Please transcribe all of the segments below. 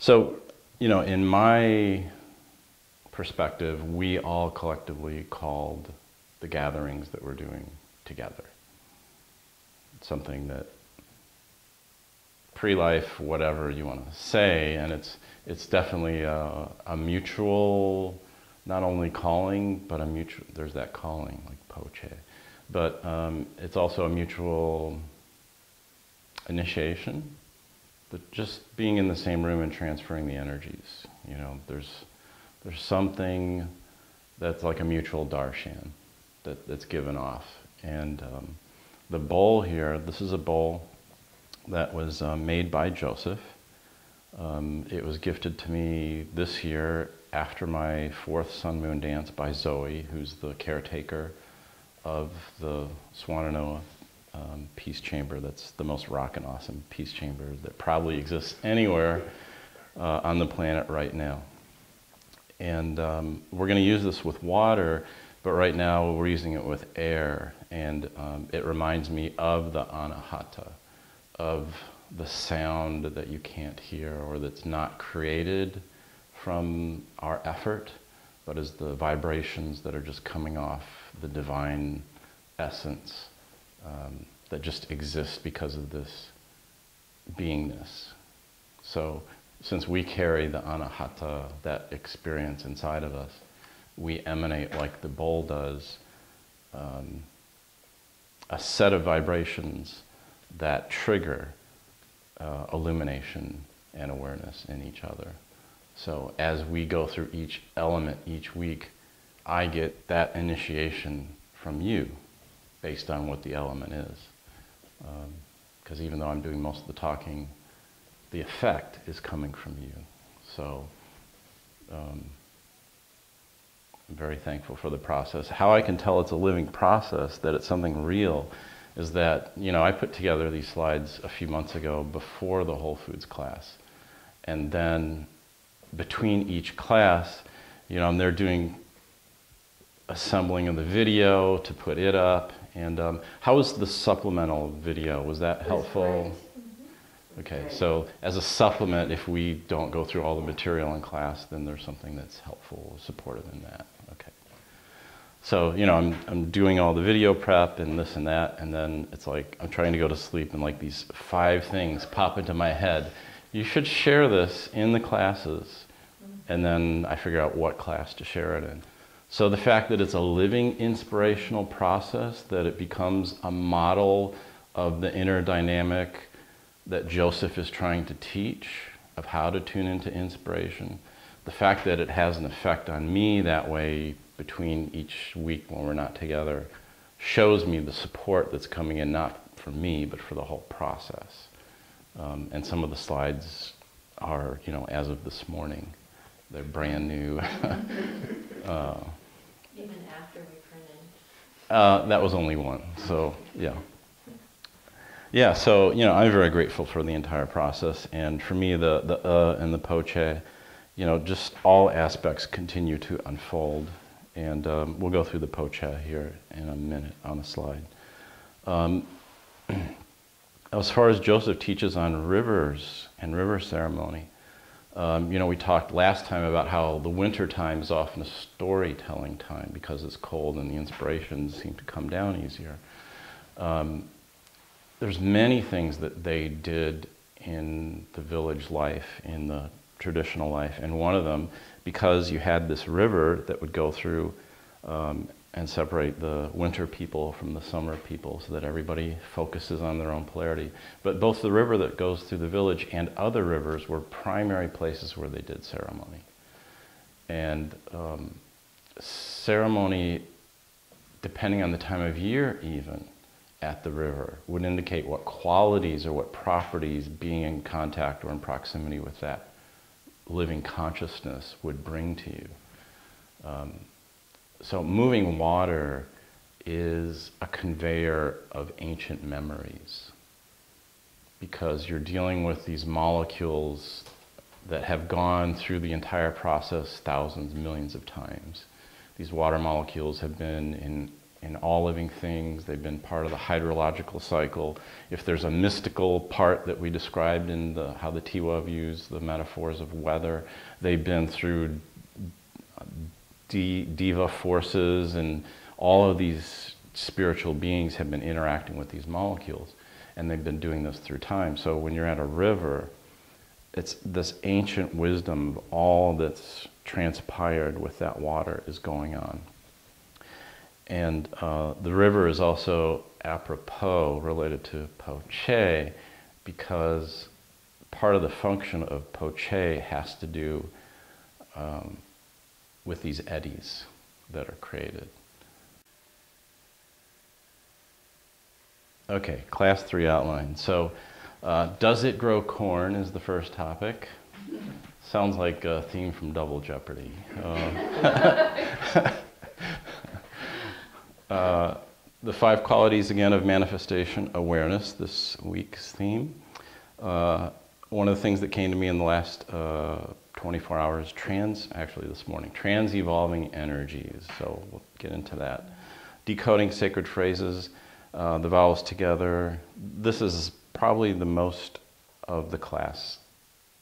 So, in my perspective, we all collectively called the gatherings that we're doing together. It's something that pre-life, whatever you want to say, and it's definitely a mutual, not only calling, but a mutual, there's that calling, like poche, but it's also a mutual initiation, but just being in the same room and transferring the energies. There's something that's like a mutual darshan that's given off. And the bowl here, this is a bowl that was made by Joseph. It was gifted to me this year after my 4th sun moon dance by Zoe, who's the caretaker of the Swananoa peace chamber. That's the most rockin' awesome peace chamber that probably exists anywhere on the planet right now. And we're going to use this with water, but right now we're using it with air, and it reminds me of the anahata, of the sound that you can't hear or that's not created from our effort, but is the vibrations that are just coming off the divine essence that just exists because of this beingness. So since we carry the anahata, that experience inside of us, we emanate, like the bowl does, a set of vibrations that trigger illumination and awareness in each other. So as we go through each element each week, I get that initiation from you based on what the element is. Because even though I'm doing most of the talking, the effect is coming from you. So I'm very thankful for the process. How I can tell it's a living process, that it's something real, is that, I put together these slides a few months ago before the Whole Foods class. And then between each class, I'm there doing assembling of the video to put it up. And how was the supplemental video? Was that helpful? Okay, so as a supplement, if we don't go through all the material in class, then there's something that's helpful, supportive in that. Okay. So, I'm doing all the video prep and this and that, and then it's like I'm trying to go to sleep and like these 5 things pop into my head. You should share this in the classes, and then I figure out what class to share it in. So the fact that it's a living inspirational process, that it becomes a model of the inner dynamic that Joseph is trying to teach, of how to tune into inspiration. The fact that it has an effect on me that way between each week when we're not together shows me the support that's coming in, not for me, but for the whole process. And some of the slides are, as of this morning. They're brand new. Even after we printed? That was only one, so yeah. Yeah, so, I'm very grateful for the entire process, and for me, the and the poche, just all aspects continue to unfold, and we'll go through the poche here in a minute on the slide. As far as Joseph teaches on rivers and river ceremony, we talked last time about how the winter time is often a storytelling time because it's cold and the inspirations seem to come down easier. There's many things that they did in the village life, in the traditional life, and one of them, because you had this river that would go through and separate the winter people from the summer people so that everybody focuses on their own polarity. But both the river that goes through the village and other rivers were primary places where they did ceremony. And ceremony, depending on the time of year even, at the river would indicate what qualities or what properties being in contact or in proximity with that living consciousness would bring to you. So moving water is a conveyor of ancient memories, because you're dealing with these molecules that have gone through the entire process thousands, millions of times. These water molecules have been in in all living things. They've been part of the hydrological cycle. If there's a mystical part that we described in how the Tiwa views the metaphors of weather, they've been through diva forces, and all of these spiritual beings have been interacting with these molecules, and they've been doing this through time. So when you're at a river, it's this ancient wisdom of all that's transpired with that water is going on. And the river is also apropos related to po cheh, because part of the function of po cheh has to do with these eddies that are created. Okay, class 3 outline. So, does it grow corn is the first topic. Sounds like a theme from Double Jeopardy. The 5 qualities, again, of manifestation awareness, this week's theme. One of the things that came to me in the last 24 hours, actually this morning, trans-evolving energies. So we'll get into that. Decoding sacred phrases, the vowels together. This is probably the most of the class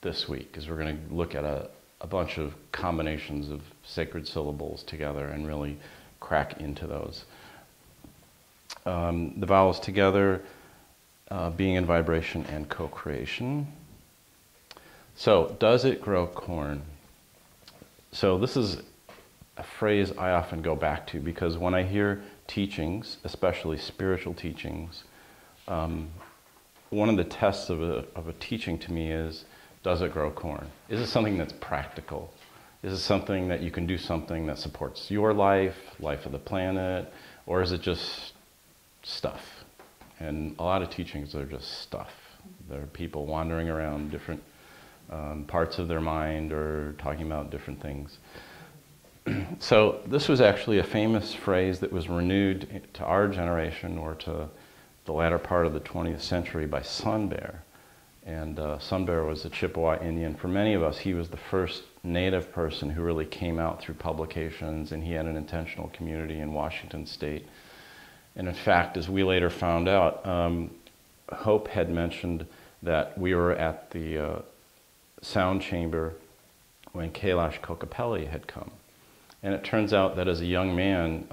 this week, because we're going to look at a bunch of combinations of sacred syllables together and really crack into those. The vowels together, being in vibration and co-creation. So, does it grow corn? So this is a phrase I often go back to, because when I hear teachings, especially spiritual teachings, one of the tests of a teaching to me is, does it grow corn? Is it something that's practical? Is it something that you can do something that supports your life of the planet, or is it just stuff? And a lot of teachings are just stuff. There are people wandering around different parts of their mind or talking about different things. So this was actually a famous phrase that was renewed to our generation, or to the latter part of the 20th century, by Sun Bear. And Sun Bear was a Chippewa Indian. For many of us, he was the first native person who really came out through publications, and he had an intentional community in Washington State. And in fact, as we later found out, Hope had mentioned that we were at the sound chamber when Kailash Kokopelli had come. And it turns out that as a young man,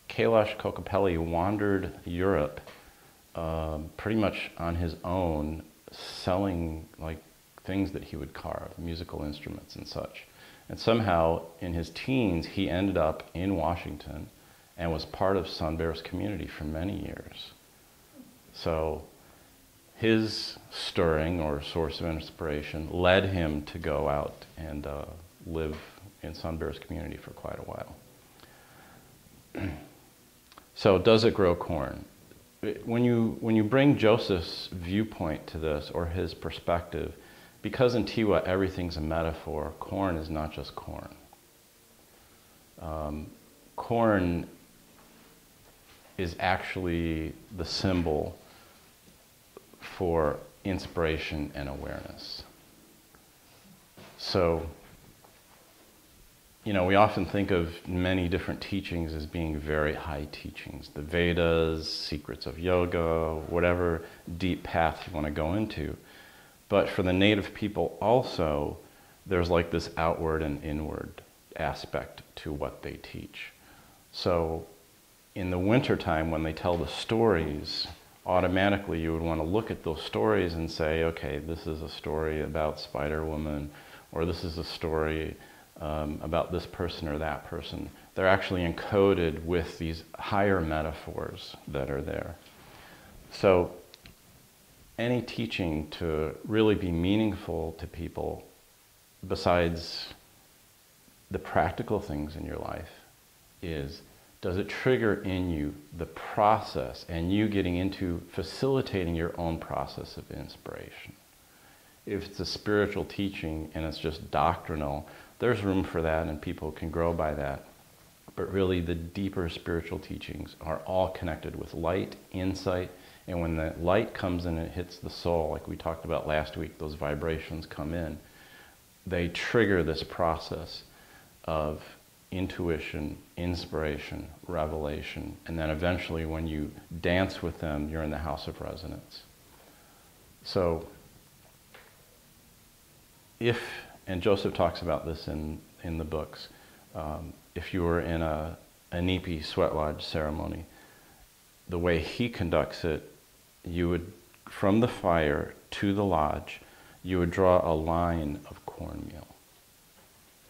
Kailash Kokopelli wandered Europe pretty much on his own, selling like things that he would carve, musical instruments and such. And somehow in his teens, he ended up in Washington and was part of Sun Bear's community for many years. So his stirring, or source of inspiration, led him to go out and live in Sun Bear's community for quite a while. So does it grow corn? When you bring Joseph's viewpoint to this, or his perspective, because in Tiwa everything's a metaphor, corn is not just corn. Corn is actually the symbol for inspiration and awareness. So, we often think of many different teachings as being very high teachings. The Vedas, secrets of yoga, whatever deep path you want to go into. But for the native people also, there's like this outward and inward aspect to what they teach. So in the wintertime, when they tell the stories, automatically you would want to look at those stories and say, okay, this is a story about Spider Woman, or this is a story about this person or that person. They're actually encoded with these higher metaphors that are there. So any teaching to really be meaningful to people, besides the practical things in your life, is, does it trigger in you the process and you getting into facilitating your own process of inspiration? If it's a spiritual teaching and it's just doctrinal, there's room for that and people can grow by that. But really the deeper spiritual teachings are all connected with light, insight, and when the light comes in and it hits the soul, like we talked about last week, those vibrations come in, they trigger this process of intuition, inspiration, revelation, and then eventually when you dance with them, you're in the house of resonance. So if, and Joseph talks about this in the books, if you were in a Nipi sweat lodge ceremony, the way he conducts it, you would, from the fire to the lodge, you would draw a line of cornmeal.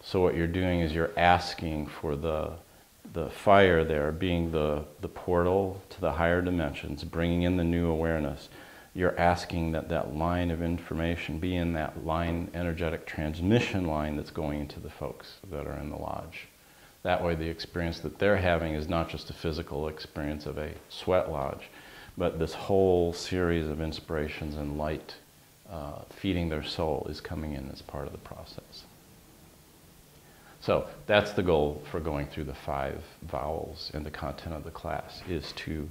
So what you're doing is you're asking for the fire there being the portal to the higher dimensions, bringing in the new awareness. You're asking that that line of information be in that line, energetic transmission line that's going into the folks that are in the lodge. That way the experience that they're having is not just a physical experience of a sweat lodge, but this whole series of inspirations and light feeding their soul is coming in as part of the process. So that's the goal for going through the 5 vowels in the content of the class, is to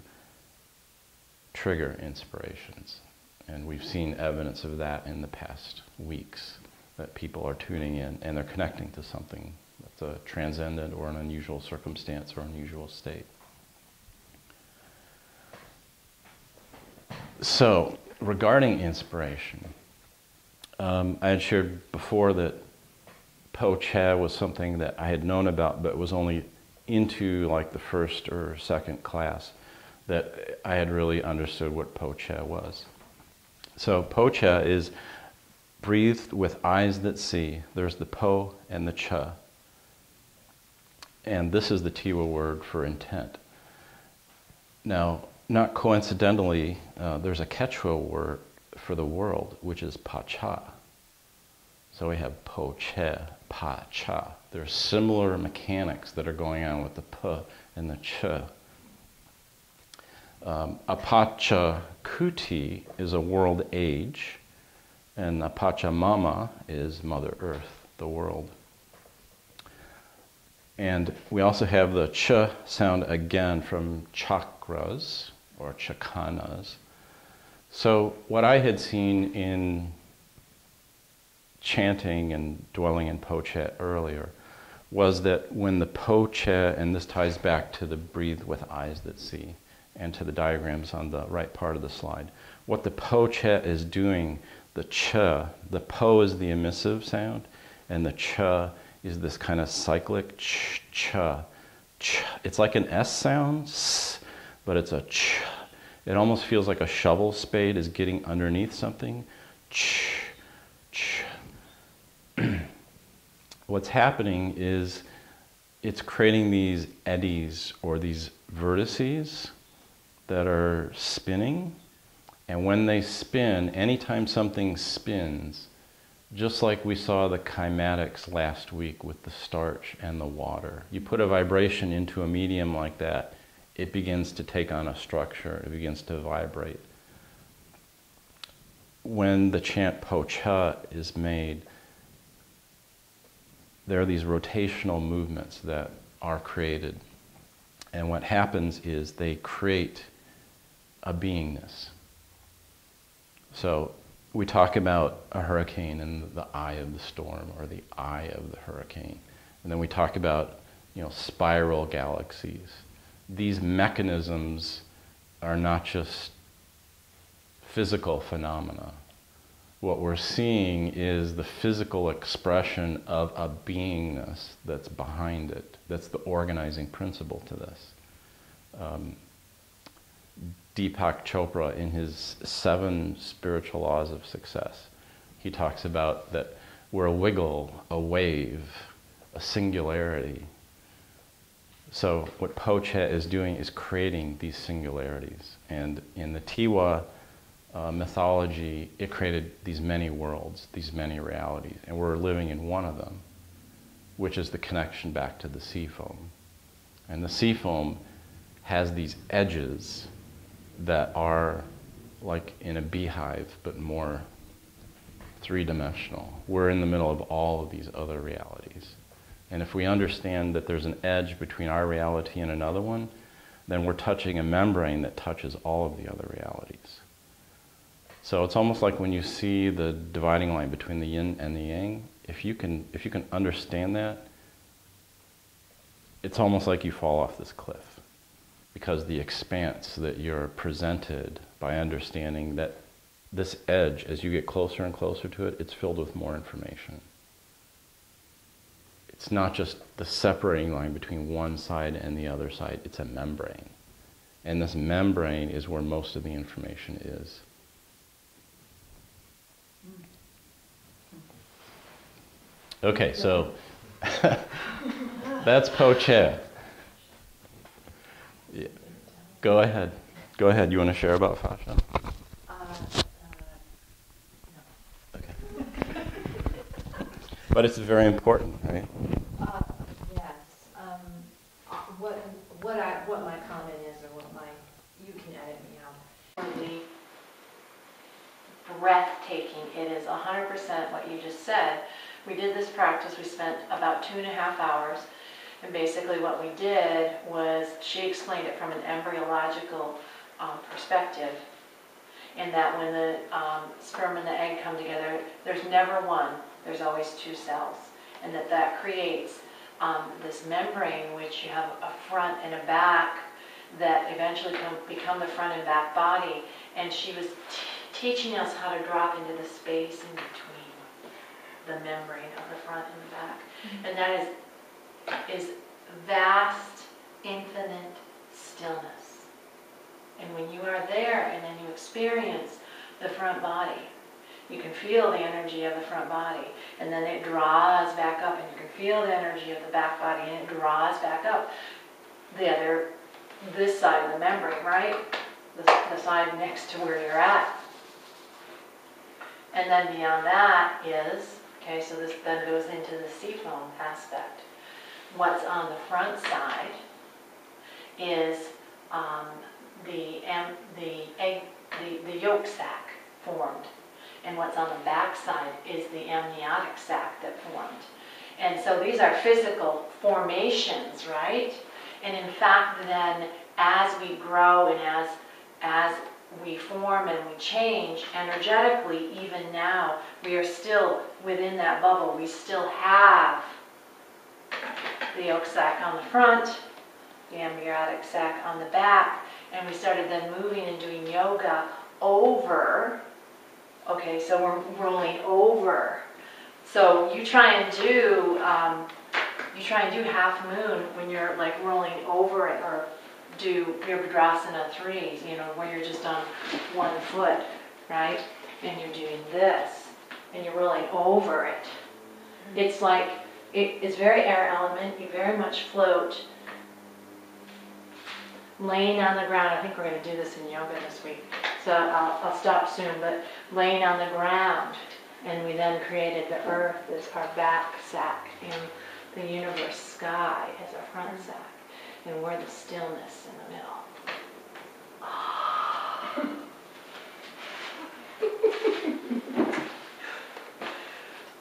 trigger inspirations. And we've seen evidence of that in the past weeks, that people are tuning in and they're connecting to something that's a transcendent or an unusual circumstance or unusual state. So, regarding inspiration, I had shared before that cheh was something that I had known about, but was only into like the first or second class that I had really understood what cheh was. So cheh is breathed with eyes that see. There's the po and the cheh. And this is the Tiwa word for intent. Now, not coincidentally, there's a Quechua word for the world, which is pacha. So we have cheh, pacha. There's similar mechanics that are going on with the p and the cheh. Apacha Kuti is a world age, and Apacha Mama is Mother Earth, the world. And we also have the ch sound again from chakras, or chakanas. So what I had seen in chanting and dwelling in cheh earlier was that when the cheh, and this ties back to the breathe with eyes that see, and to the diagrams on the right part of the slide, what the cheh is doing, the po is the emissive sound, and the ch is this kind of cyclic ch. It's like an S sound, but it's a ch. It almost feels like a shovel spade is getting underneath something. Ch. What's happening is it's creating these eddies or these vertices that are spinning. And when they spin, anytime something spins, just like we saw the kymatics last week with the starch and the water, you put a vibration into a medium like that, it begins to take on a structure, it begins to vibrate. When the chant cheh is made, there are these rotational movements that are created. And what happens is they create a beingness. So we talk about a hurricane and the eye of the storm, or the eye of the hurricane. And then we talk about, spiral galaxies. These mechanisms are not just physical phenomena. What we're seeing is the physical expression of a beingness that's behind it. That's the organizing principle to this. Deepak Chopra, in his 7 spiritual laws of success, he talks about that we're a wiggle, a wave, a singularity. So what cheh is doing is creating these singularities. And in the Tiwa mythology, it created these many worlds, these many realities. And we're living in one of them, which is the connection back to the sea foam. And the sea foam has these edges that are like in a beehive, but more 3-dimensional. We're in the middle of all of these other realities. And if we understand that there's an edge between our reality and another one, then we're touching a membrane that touches all of the other realities. So it's almost like when you see the dividing line between the yin and the yang, if you can understand that, it's almost like you fall off this cliff, because the expanse that you're presented by understanding that this edge, as you get closer and closer to it, it's filled with more information. It's not just the separating line between one side and the other side, it's a membrane. And this membrane is where most of the information is. Okay, so that's cheh. Yeah. Go ahead. Go ahead. You want to share about fascia? No. Okay. But it's very important, right? Yes. What my comment is, or you can edit me out. Really breathtaking. It is 100% what you just said. We did this practice. We spent about 2.5 hours. And basically what we did was, she explained it from an embryological perspective, in that when the sperm and the egg come together, there's never one, there's always 2 cells. And that creates this membrane, which you have a front and a back, that eventually become the front and back body. And she was teaching us how to drop into the space in between the membrane of the front and the back. Mm-hmm. And that is vast, infinite stillness. And when you are there and then you experience the front body, you can feel the energy of the front body, and then it draws back up, and you can feel the energy of the back body, and it draws back up. This side of the membrane, right? The side next to where you're at. And then beyond that is, okay, so this then goes into the seafoam aspect. What's on the front side is the yolk sac formed. And what's on the back side is the amniotic sac that formed. And so these are physical formations, right? And in fact, then as we grow and as we form and we change energetically, even now, we are still within that bubble. We still have the yolk sac on the front, the amniotic sac on the back, and we started then moving and doing yoga over. Okay, so we're rolling over. So you try and do half moon when you're like rolling over it, or do Virabhadrasana 3, where you're just on one foot, right? And you're doing this, and you're rolling over it. It's like, it's very air element. You very much float. Laying on the ground. I think we're going to do this in yoga this week. So I'll stop soon, but laying on the ground. And we then created the earth as our back sac, and the universe sky as our front sac. And we're the stillness in the middle.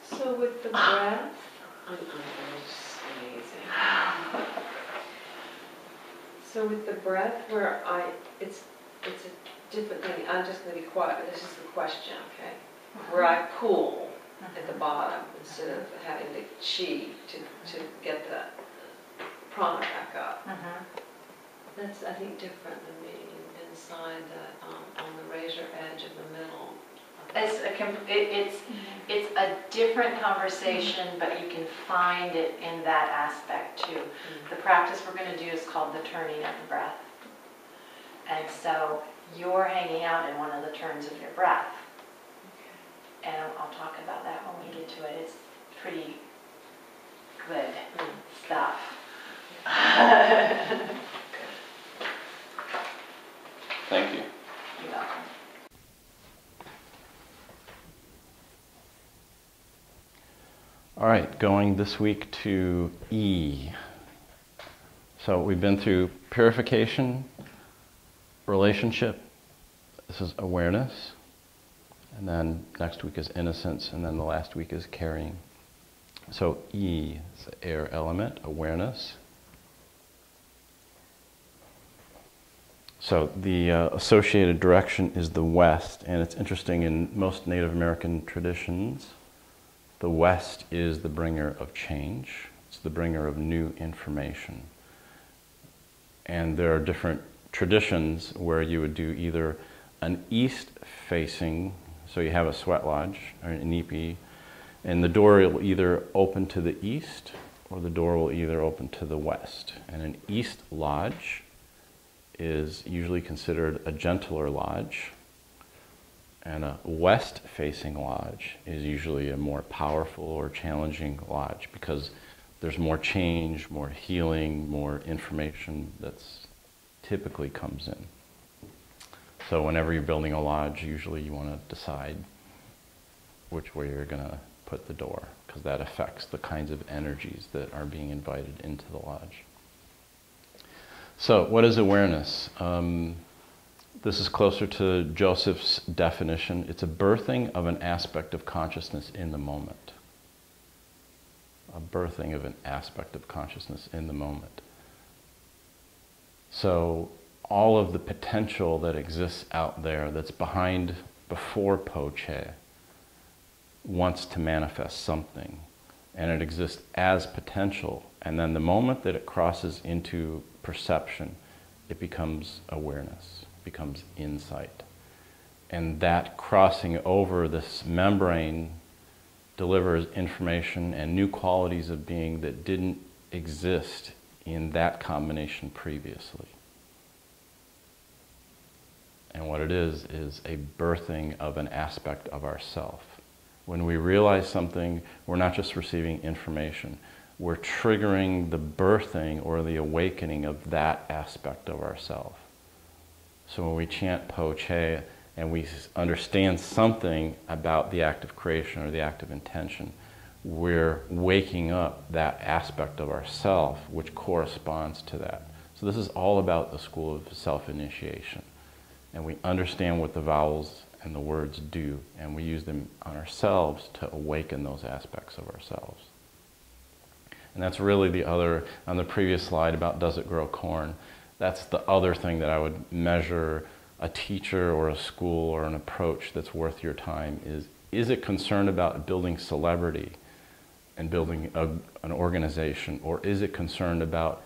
So with the breath, it's amazing. So with the breath, where it's a different thing. I'm just going to be quiet, but this is the question, okay? Where I pull at the bottom instead of having the chi to get the prana back up. That's, I think, different than being inside on the razor edge of the middle. It's a different conversation, but you can find it in that aspect too. The practice we're going to do is called the turning of the breath. And so you're hanging out in one of the turns of your breath. And I'll talk about that when we get to it. It's pretty good stuff. Thank you. You're welcome. All right, going this week to E. So we've been through purification, relationship. This is awareness. And then next week is innocence, and then the last week is caring. So E is the air element, awareness. So the associated direction is the west, and it's interesting, in most Native American traditions, the west is the bringer of change. It's the bringer of new information. And there are different traditions where you would do either an east-facing, so you have a sweat lodge or an inipi, and the door will either open to the east or the door will either open to the west. And an east lodge is usually considered a gentler lodge, and a west-facing lodge is usually a more powerful or challenging lodge because there's more change, more healing, more information that's typically comes in. So whenever you're building a lodge, usually you want to decide which way you're going to put the door, because that affects the kinds of energies that are being invited into the lodge. So what is awareness? This is closer to Joseph's definition. It's a birthing of an aspect of consciousness in the moment. A birthing of an aspect of consciousness in the moment. So all of the potential that exists out there that's before Po-Che wants to manifest something, and it exists as potential, and then the moment that it crosses into perception, it becomes awareness, becomes insight. And that crossing over this membrane delivers information and new qualities of being that didn't exist in that combination previously. And what it is a birthing of an aspect of ourself. When we realize something, we're not just receiving information, we're triggering the birthing or the awakening of that aspect of ourself. So when we chant Po-Che and we understand something about the act of creation or the act of intention, we're waking up that aspect of ourself which corresponds to that. So this is all about the school of self-initiation. And we understand what the vowels and the words do, and we use them on ourselves to awaken those aspects of ourselves. And that's really the other, on the previous slide about does it grow corn, that's the other thing that I would measure a teacher or a school or an approach that's worth your time is it concerned about building celebrity and building an organization, or is it concerned about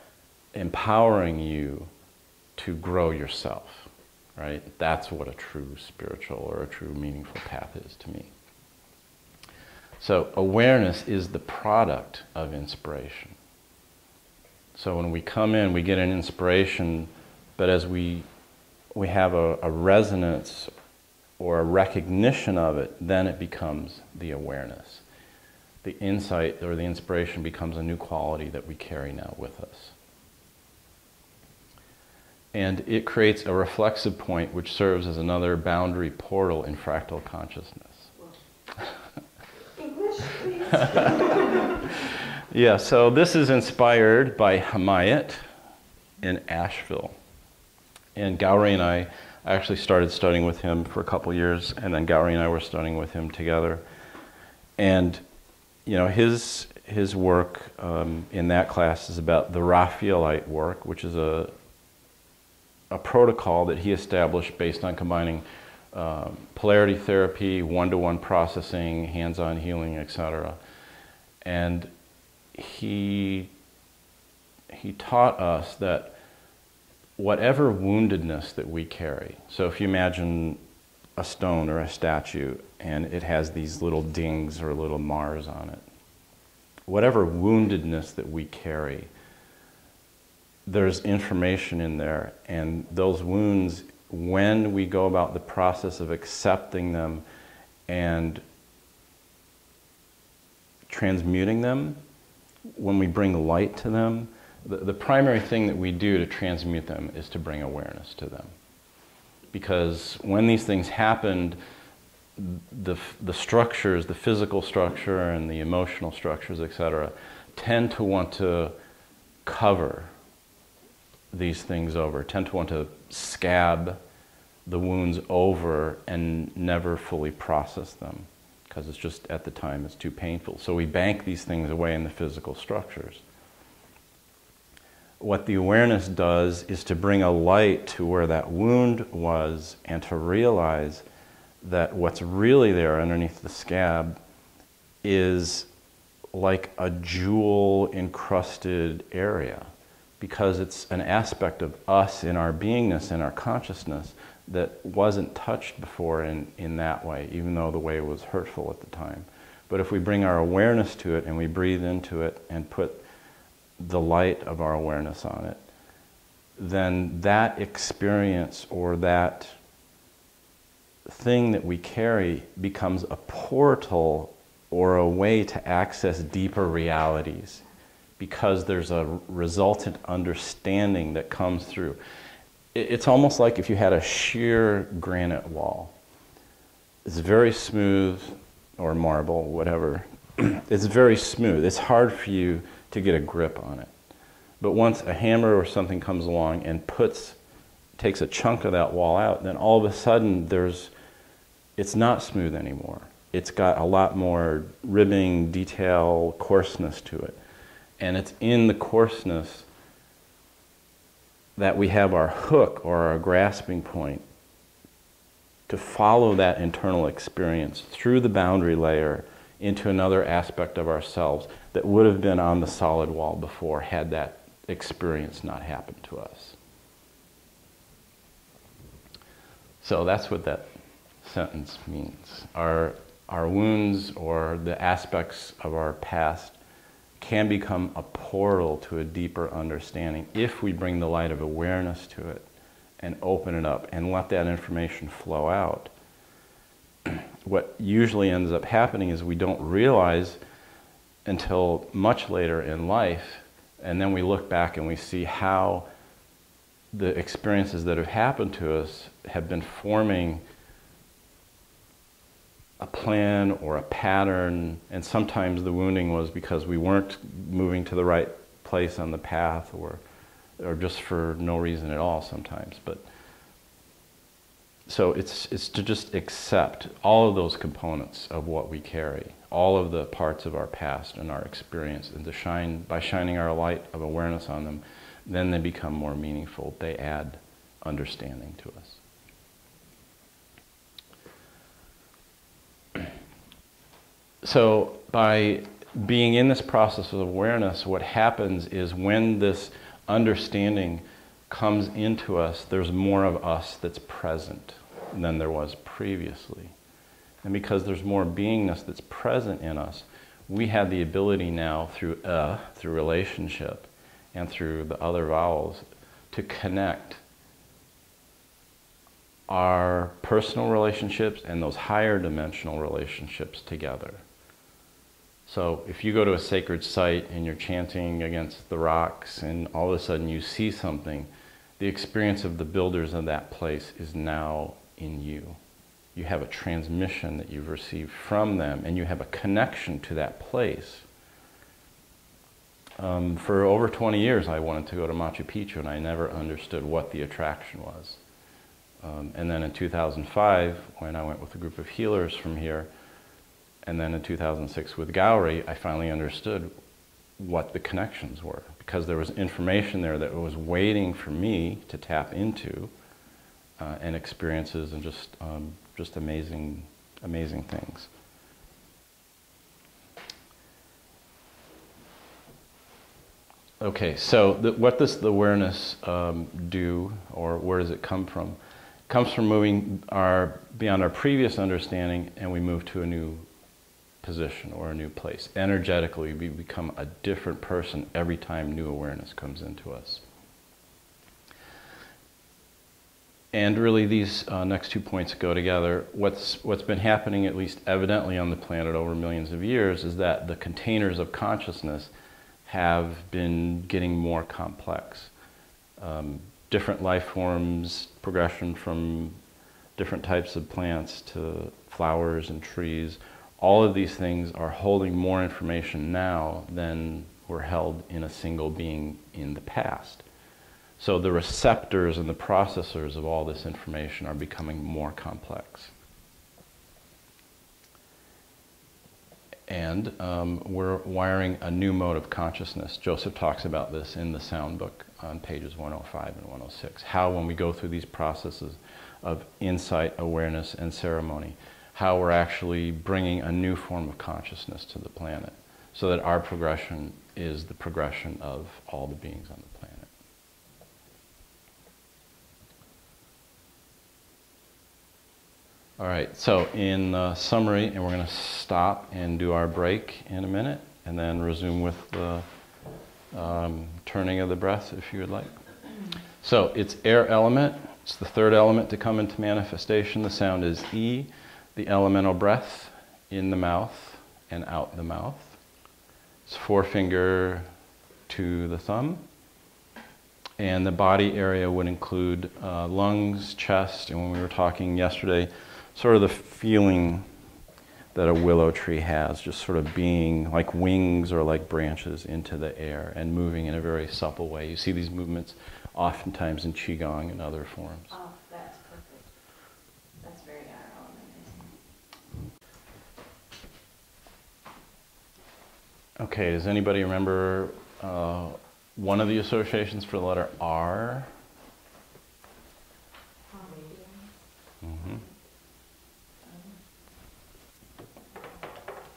empowering you to grow yourself, right? That's what a true spiritual or a true meaningful path is to me. So awareness is the product of inspiration. So when we come in, we get an inspiration, but as we have a resonance or a recognition of it, then it becomes the awareness. The insight or the inspiration becomes a new quality that we carry now with us. And it creates a reflexive point which serves as another boundary portal in fractal consciousness. English, please. Yeah, so this is inspired by Hamayat in Asheville. And Gowrie and I actually started studying with him for a couple years, and then Gowrie and I were studying with him together. And you know, his work in that class is about the Raphaelite work, which is a protocol that he established based on combining polarity therapy, one-to-one processing, hands-on healing, etc. And he taught us that whatever woundedness that we carry, so if you imagine a stone or a statue and it has these little dings or little mars on it, whatever woundedness that we carry, there's information in there, and those wounds, when we go about the process of accepting them and transmuting them, when we bring light to them, the primary thing that we do to transmute them is to bring awareness to them. Because when these things happened, the structures, the physical structure and the emotional structures, etc., tend to want to cover these things over, tend to want to scab the wounds over and never fully process them, because it's just, at the time, it's too painful. So we bank these things away in the physical structures. What the awareness does is to bring a light to where that wound was and to realize that what's really there underneath the scab is like a jewel-encrusted area, because it's an aspect of us in our beingness, in our consciousness, that wasn't touched before in that way, even though the way was hurtful at the time. But if we bring our awareness to it and we breathe into it and put the light of our awareness on it, then that experience or that thing that we carry becomes a portal or a way to access deeper realities, because there's a resultant understanding that comes through. It's almost like if you had a sheer granite wall. It's very smooth, or marble, whatever. It's very smooth. It's hard for you to get a grip on it. But once a hammer or something comes along and takes a chunk of that wall out, then all of a sudden it's not smooth anymore. It's got a lot more ribbing, detail, coarseness to it. And it's in the coarseness that we have our hook or our grasping point to follow that internal experience through the boundary layer into another aspect of ourselves that would have been on the solid wall before, had that experience not happened to us. So that's what that sentence means. Our wounds or the aspects of our past can become a portal to a deeper understanding if we bring the light of awareness to it and open it up and let that information flow out. What usually ends up happening is we don't realize until much later in life, and then we look back and we see how the experiences that have happened to us have been forming a plan or a pattern, and sometimes the wounding was because we weren't moving to the right place on the path, or just for no reason at all sometimes. But so it's to just accept all of those components of what we carry, all of the parts of our past and our experience, and by shining our light of awareness on them, then they become more meaningful. They add understanding to us. So by being in this process of awareness, what happens is when this understanding comes into us, there's more of us that's present than there was previously. And because there's more beingness that's present in us, we have the ability now through relationship and through the other vowels to connect our personal relationships and those higher dimensional relationships together. So if you go to a sacred site and you're chanting against the rocks and all of a sudden you see something, the experience of the builders of that place is now in you. You have a transmission that you've received from them, and you have a connection to that place. For over 20 years I wanted to go to Machu Picchu, and I never understood what the attraction was. And then in 2005, when I went with a group of healers from here, and then in 2006 with Gowrie, I finally understood what the connections were, because there was information there that was waiting for me to tap into, and experiences and just amazing, amazing things. Okay, so what does the awareness do, or where does it come from? It comes from moving beyond our previous understanding, and we move to a new position or a new place. Energetically, we become a different person every time new awareness comes into us. And really these next 2 points go together. What's been happening, at least evidently on the planet over millions of years, is that the containers of consciousness have been getting more complex. Different life forms, progression from different types of plants to flowers and trees, all of these things are holding more information now than were held in a single being in the past. So the receptors and the processors of all this information are becoming more complex. And we're wiring a new mode of consciousness. Joseph talks about this in the sound book on pages 105 and 106. How when we go through these processes of insight, awareness, and ceremony, how we're actually bringing a new form of consciousness to the planet, so that our progression is the progression of all the beings on the planet. All right, so in summary, and we're going to stop and do our break in a minute, and then resume with the turning of the breath, if you would like. So it's air element. It's the third element to come into manifestation. The sound is E, the elemental breath in the mouth and out the mouth. It's forefinger to the thumb. And the body area would include lungs, chest, and when we were talking yesterday, sort of the feeling that a willow tree has, just sort of being like wings or like branches into the air and moving in a very supple way. You see these movements oftentimes in Qigong and other forms. Oh, that's perfect. That's very air element. Okay, does anybody remember one of the associations for the letter R? Mm-hmm.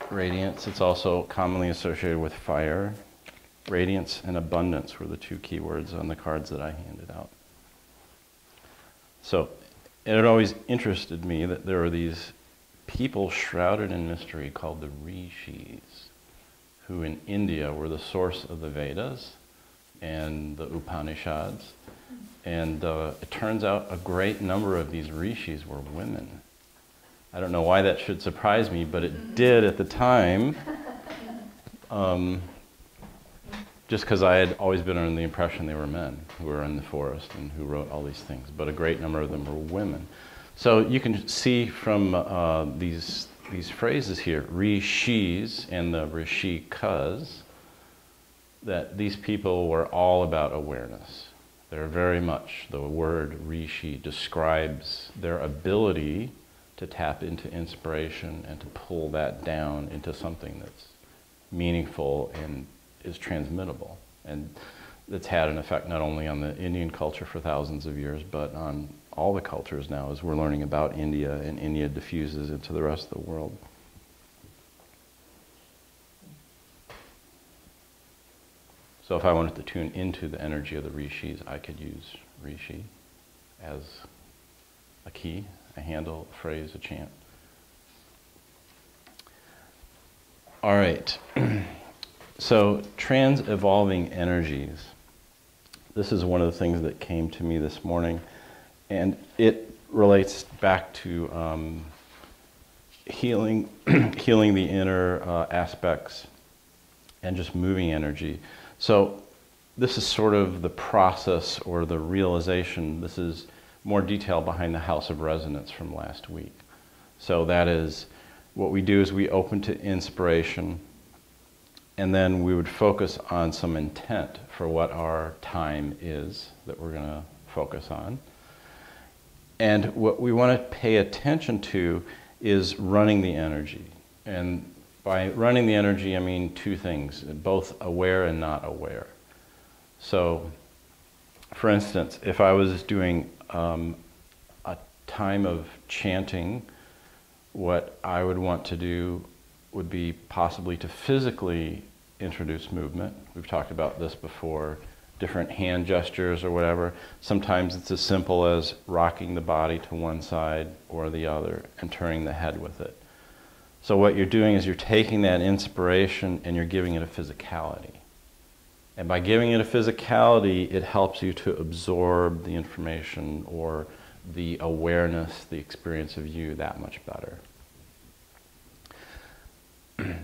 Radiance, it's also commonly associated with fire. Radiance and abundance were the two key words on the cards that I handed out. So it had always interested me that there were these people shrouded in mystery called the Rishis, who in India were the source of the Vedas and the Upanishads. And it turns out a great number of these Rishis were women. I don't know why that should surprise me, but it did at the time. Just because I had always been under the impression they were men who were in the forest and who wrote all these things, but a great number of them were women. So you can see from these phrases here, Rishis and the Rishikas, that these people were all about awareness. They're very much, the word Rishi describes their ability to tap into inspiration and to pull that down into something that's meaningful and is transmittable. And it's had an effect not only on the Indian culture for thousands of years, but on all the cultures now as we're learning about India, and India diffuses into the rest of the world. So if I wanted to tune into the energy of the Rishis, I could use Rishi as a key, a handle, a phrase, a chant. All right. So trans-evolving energies. This is one of the things that came to me this morning, and it relates back to healing, healing the inner aspects, and just moving energy. So this is sort of the process or the realization. This is more detail behind the House of Resonance from last week. So that is, what we do is we open to inspiration, and then we would focus on some intent for what our time is that we're going to focus on. And what we want to pay attention to is running the energy. And by running the energy, I mean two things, both aware and not aware. So, for instance, if I was doing a time of chanting, what I would want to do would be possibly to physically introduce movement. We've talked about this before, different hand gestures or whatever. Sometimes it's as simple as rocking the body to one side or the other and turning the head with it. So what you're doing is you're taking that inspiration and you're giving it a physicality. And by giving it a physicality, it helps you to absorb the information or the awareness, the experience of you that much better.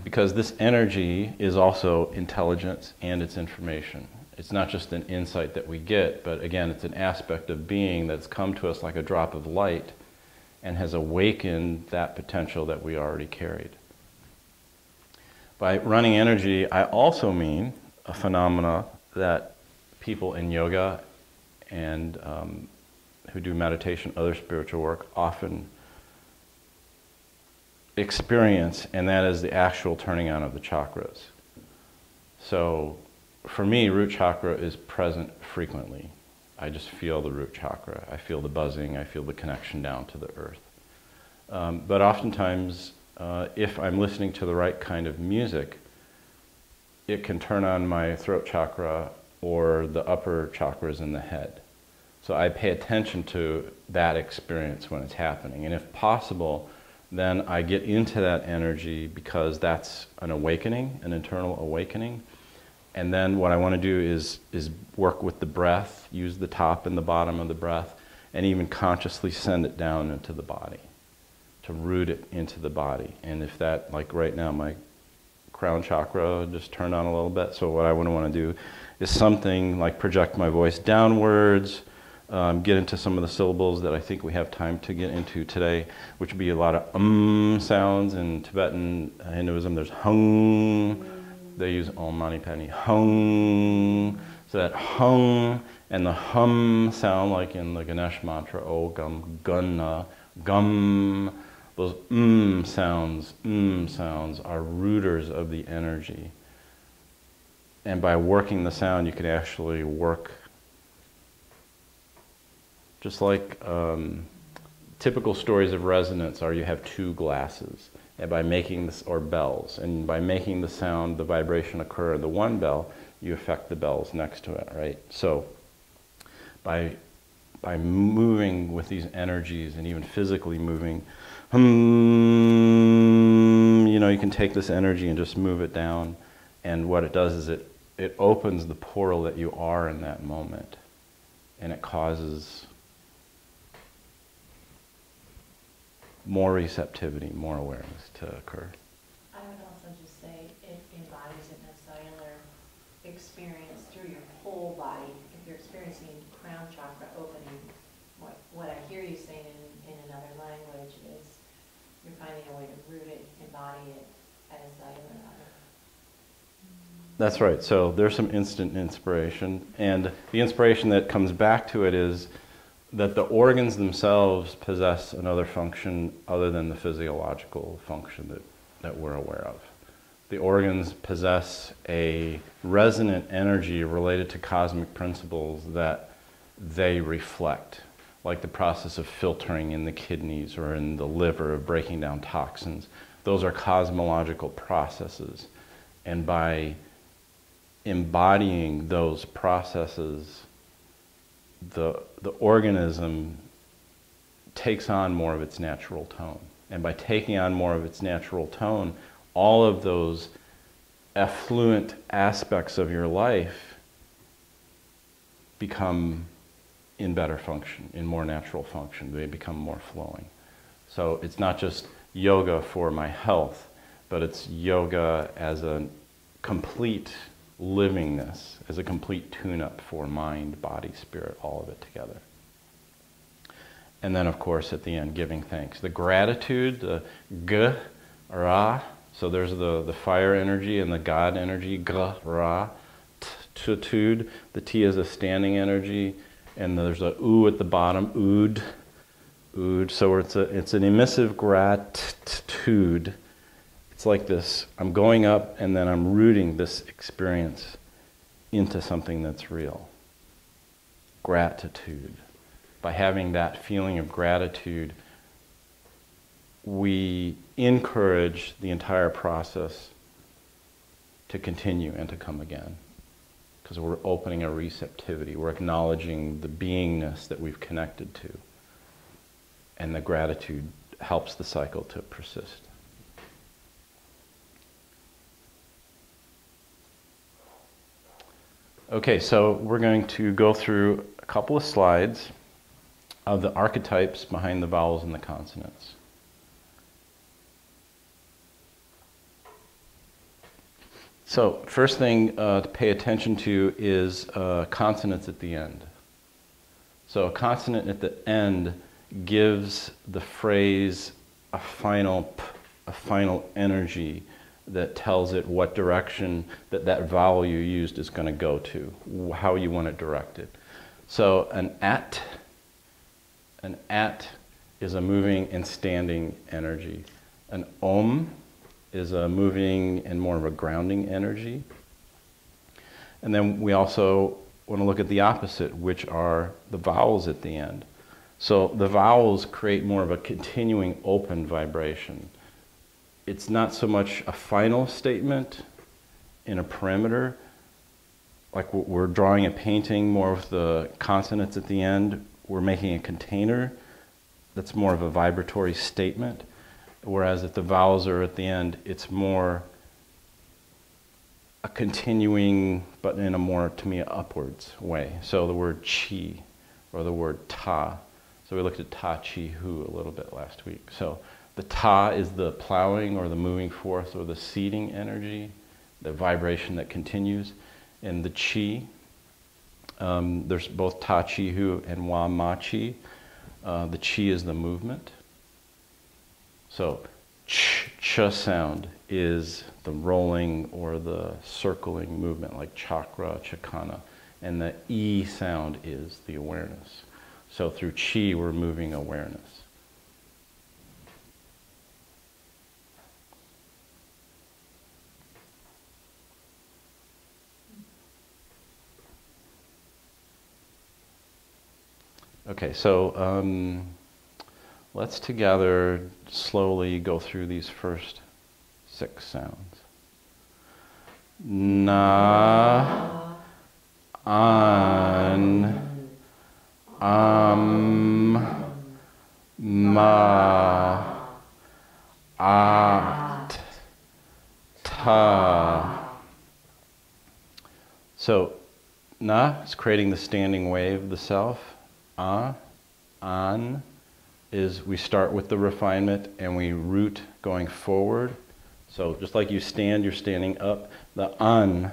Because this energy is also intelligence and it's information. It's not just an insight that we get, but again, it's an aspect of being that's come to us like a drop of light and has awakened that potential that we already carried. By running energy, I also mean a phenomena that people in yoga and who do meditation, other spiritual work, often experience, and that is the actual turning on of the chakras. So for me, root chakra is present frequently. I just feel the root chakra. I feel the buzzing. I feel the connection down to the earth. But oftentimes, if I'm listening to the right kind of music, it can turn on my throat chakra or the upper chakras in the head. So I pay attention to that experience when it's happening. And if possible, then I get into that energy because that's an awakening, an internal awakening. And then what I want to do is work with the breath, use the top and the bottom of the breath, and even consciously send it down into the body, to root it into the body. And if that, like right now, my crown chakra just turned on a little bit. So what I would want to do is something like project my voice downwards, get into some of the syllables that I think we have time to get into today, which would be a lot of sounds. In Tibetan Hinduism, there's hung. They use om mani padme, hung. So that hung and the hum sound, like in the Ganesh mantra, o gum gunna, gum. Those sounds are rooters of the energy. And by working the sound, you can actually work, just like typical stories of resonance are, you have two glasses, and by making this, or bells, and by making the sound, the vibration occur in the one bell, you affect the bells next to it, right? So by moving with these energies and even physically moving, you can take this energy and just move it down, and what it does is it opens the portal that you are in that moment, and it causes more receptivity, more awareness to occur. I would also just say it embodies it in a cellular experience through your whole body. If you're experiencing crown chakra opening, what I hear you saying in another language is you're finding a way to root it, embody it at a cellular level. That's right. So there's some instant inspiration, and the inspiration that comes back to it is that the organs themselves possess another function other than the physiological function that we're aware of. The organs possess a resonant energy related to cosmic principles that they reflect, like the process of filtering in the kidneys or in the liver, of breaking down toxins. Those are cosmological processes. And by embodying those processes, the organism takes on more of its natural tone. And by taking on more of its natural tone, all of those effluent aspects of your life become in better function, in more natural function. They become more flowing. So it's not just yoga for my health, but it's yoga as a complete livingness, as a complete tune-up for mind, body, spirit, all of it together. And then, of course, at the end, giving thanks. The gratitude, the g, ra, so there's the fire energy and the God energy, g, ra, tude. The T is a standing energy, and there's a u at the bottom, ood. So it's an emissive gratitude. It's like this, I'm going up and then I'm rooting this experience into something that's real. Gratitude. By having that feeling of gratitude, we encourage the entire process to continue and to come again. Because we're opening a receptivity. We're acknowledging the beingness that we've connected to. And the gratitude helps the cycle to persist. Okay, so we're going to go through a couple of slides of the archetypes behind the vowels and the consonants. So, first thing to pay attention to is consonants at the end. So a consonant at the end gives the phrase a final p, a final energy that tells it what direction that vowel you used is going to go to, how you want it directed. So an at is a moving and standing energy. An om is a moving and more of a grounding energy. And then we also want to look at the opposite, which are the vowels at the end. So the vowels create more of a continuing open vibration. It's not so much a final statement in a perimeter, like we're drawing a painting more with the consonants at the end. We're making a container that's more of a vibratory statement. Whereas if the vowels are at the end, it's more a continuing, but in a more, to me, upwards way. So the word chi, or the word ta. So we looked at ta, chi, hu a little bit last week. So the ta is the plowing or the moving forth or the seeding energy, the vibration that continues. And the chi, there's both ta, chi, hu and wa, ma, chi. The chi is the movement. So ch sound is the rolling or the circling movement, like chakra, chakana. And the e sound is the awareness. So through chi, we're moving awareness. Okay, so let's together slowly go through these first 6 sounds. Na, an, ma, at, ta. So, na is creating the standing wave of the self. An is we start with the refinement and we root going forward. So just like you stand, you're standing up. The an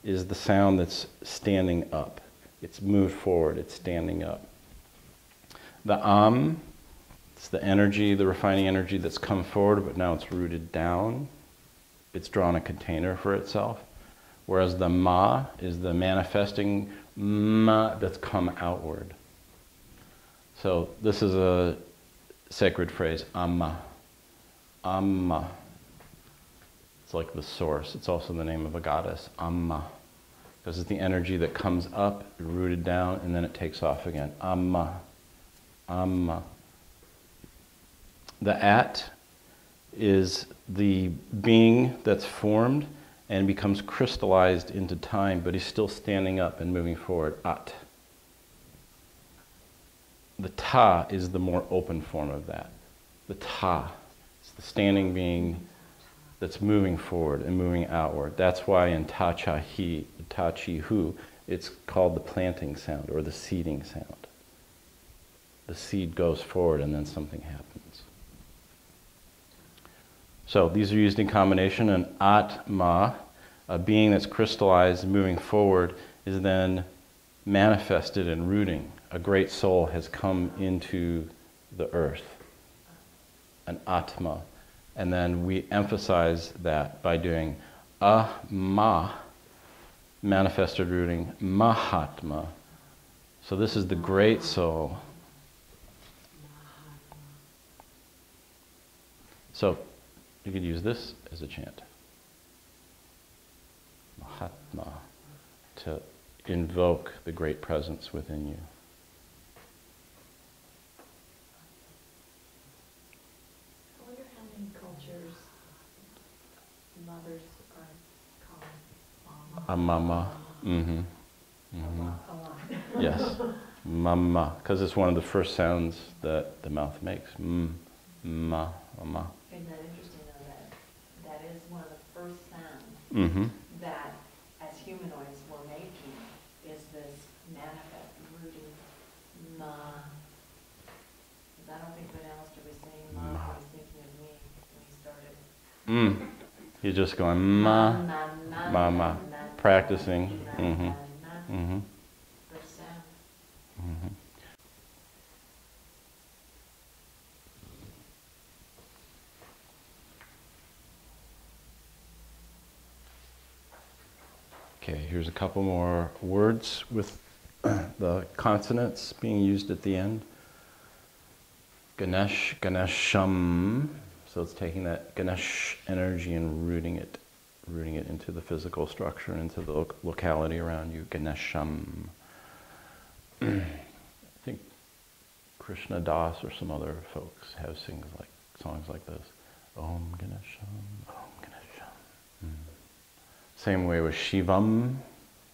is the sound that's standing up. It's moved forward, it's standing up. The it's the energy, the refining energy that's come forward, but now it's rooted down. It's drawn a container for itself. Whereas the ma is the manifesting ma that's come outward. So this is a sacred phrase, amma. Amma. It's like the source. It's also the name of a goddess, Amma. Because it's the energy that comes up, rooted down, and then it takes off again. Amma. Amma. The at is the being that's formed and becomes crystallized into time, but he's still standing up and moving forward. At. The ta is the more open form of that. The ta. It's the standing being that's moving forward and moving outward. That's why in ta, cha, hi, ta, chi, hu, it's called the planting sound or the seeding sound. The seed goes forward and then something happens. So these are used in combination. An atma, a being that's crystallized and moving forward, is then manifested and rooting. A great soul has come into the earth, an atma. And then we emphasize that by doing ma, manifested rooting, mahatma. So this is the great soul. So you could use this as a chant. Mahatma, to invoke the great presence within you. Cultures, mothers are called mama. Mm-hmm. Mm-hmm. Yes, mama, because it's one of the first sounds that the mouth makes. Ma, mama. Isn't that interesting though, that is one of the first sounds Mm-hmm. that as humanoids we're making is this manifest rooting ma. Because I don't think when Alistair was saying ma, he was thinking of me when he started. You're just going ma, ma, practicing. Mm-hmm. Mm-hmm. First sound. Mm-hmm. Okay, here's a couple more words with the consonants being used at the end. Ganesh, Ganesham. So it's taking that Ganesh energy and rooting it into the physical structure and into the locality around you. Ganesham. I think Krishna Das or some other folks have songs like this. Om Ganesham, Om Ganesham. Same way with Shivam.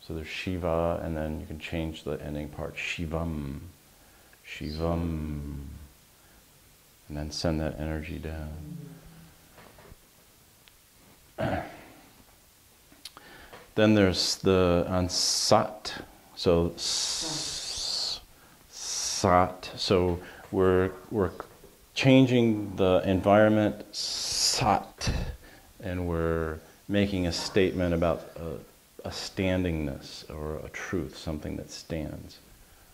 So there's Shiva, and then you can change the ending part, Shivam, Shivam, and then send that energy down. Then there's the ansat, so sat. So we're changing the environment, sat, and we're making a statement about a standingness or a truth, something that stands.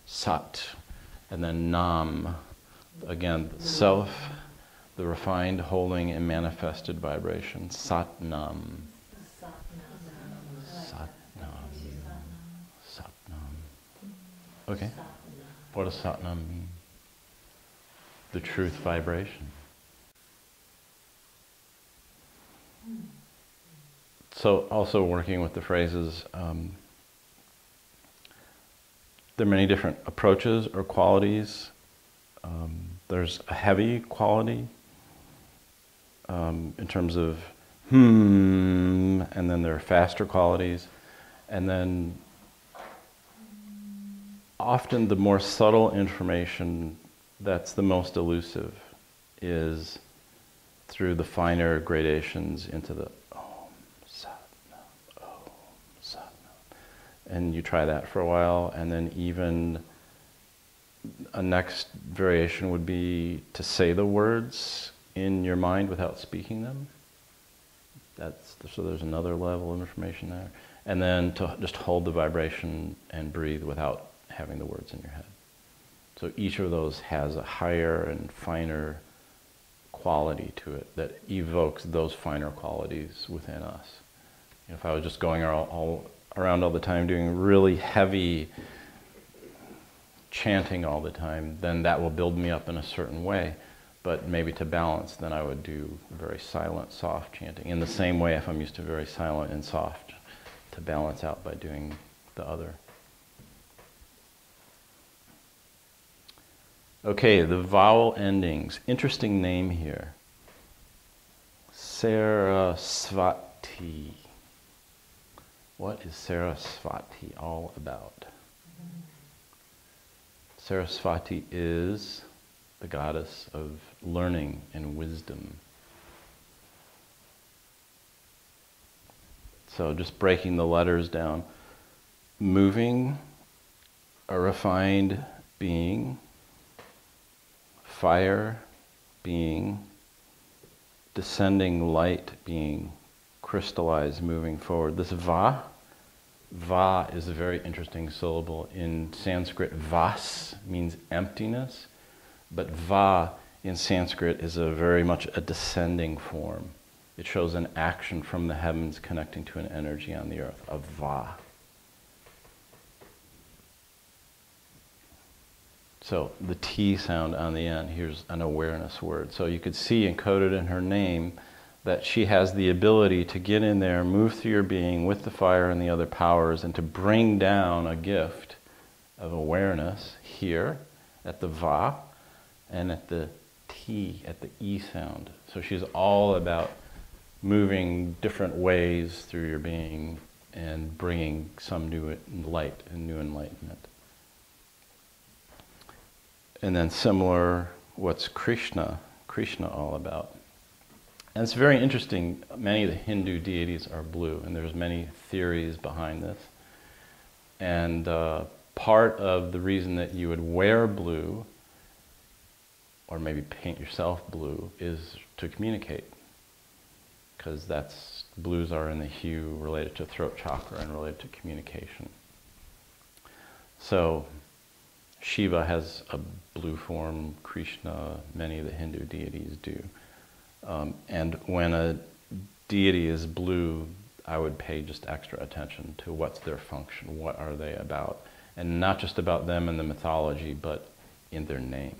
Sat, and then nam, again, self, the refined, holding, and manifested vibration. Sat nam. Sat nam. Sat nam. Okay. What does sat nam mean? The truth vibration. So also working with the phrases, there are many different approaches or qualities. There's a heavy quality in terms of and then there are faster qualities, and then often the more subtle information that's the most elusive is through the finer gradations into the and you try that for a while, and then even a next variation would be to say the words in your mind without speaking them. So there's another level of information there. And then to just hold the vibration and breathe without having the words in your head. So each of those has a higher and finer quality to it that evokes those finer qualities within us. If I was just going around all the time doing really heavy chanting all the time, then that will build me up in a certain way. But maybe to balance, then I would do very silent, soft chanting. In the same way, if I'm used to very silent and soft, to balance out by doing the other. Okay, the vowel endings. Interesting name here. Sarasvati. What is Sarasvati all about? Sarasvati is the goddess of learning and wisdom. So just breaking the letters down. Moving, a refined being. Fire, being. Descending light, being. Crystallized, moving forward. This va is a very interesting syllable. In Sanskrit, vas means emptiness, but va in Sanskrit is very much a descending form. It shows an action from the heavens connecting to an energy on the earth, a va. So the T sound on the end, here's an awareness word. So you could see encoded in her name that she has the ability to get in there, move through your being with the fire and the other powers, and to bring down a gift of awareness here at the Va and at the T, at the E sound. So she's all about moving different ways through your being and bringing some new light and new enlightenment. And then similar, what's Krishna all about? And it's very interesting, many of the Hindu deities are blue, and there's many theories behind this. And part of the reason that you would wear blue, or maybe paint yourself blue, is to communicate. Because blues are in the hue related to throat chakra and related to communication. So Shiva has a blue form, Krishna, many of the Hindu deities do. And when a deity is blue, I would pay just extra attention to what's their function, what are they about. And not just about them in the mythology, but in their name.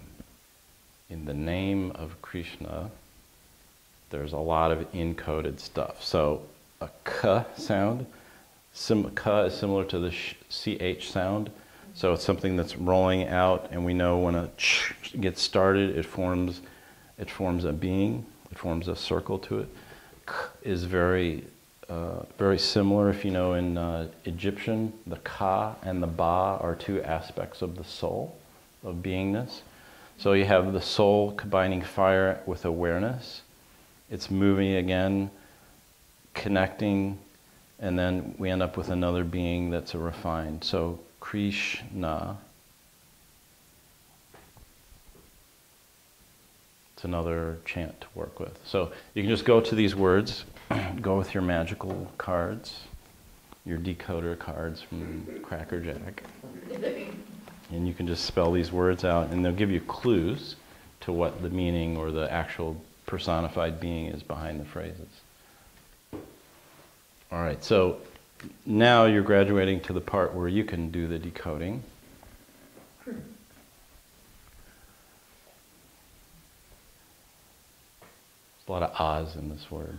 In the name of Krishna, there's a lot of encoded stuff. So a k sound, k is similar to the ch sound. So it's something that's rolling out, and we know when a ch gets started, it forms a being. It forms a circle to it. K is very very similar. If you know, in Egyptian, the ka and the ba are two aspects of the soul, of beingness. So you have the soul combining fire with awareness. It's moving again, connecting, and then we end up with another being that's a refined. So Krishna. It's another chant to work with. So you can just go to these words, go with your magical cards, your decoder cards from Cracker Jack. And you can just spell these words out, and they'll give you clues to what the meaning or the actual personified being is behind the phrases. All right, so now you're graduating to the part where you can do the decoding. There's a lot of ahs in this word.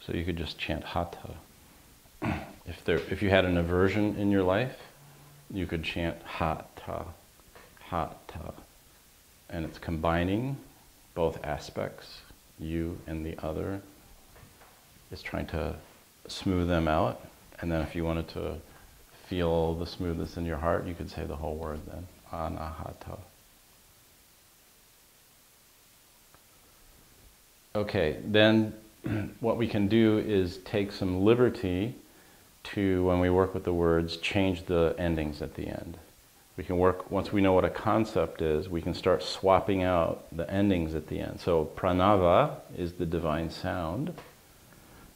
So you could just chant hatha. If you had an aversion in your life, you could chant hatha, hatha. And it's combining both aspects, you and the other. It's trying to smooth them out. And then if you wanted to feel the smoothness in your heart, you could say the whole word then, anahata. Okay, then what we can do is take some liberty to, when we work with the words, change the endings at the end. We can work, once we know what a concept is, we can start swapping out the endings at the end. So pranava is the divine sound.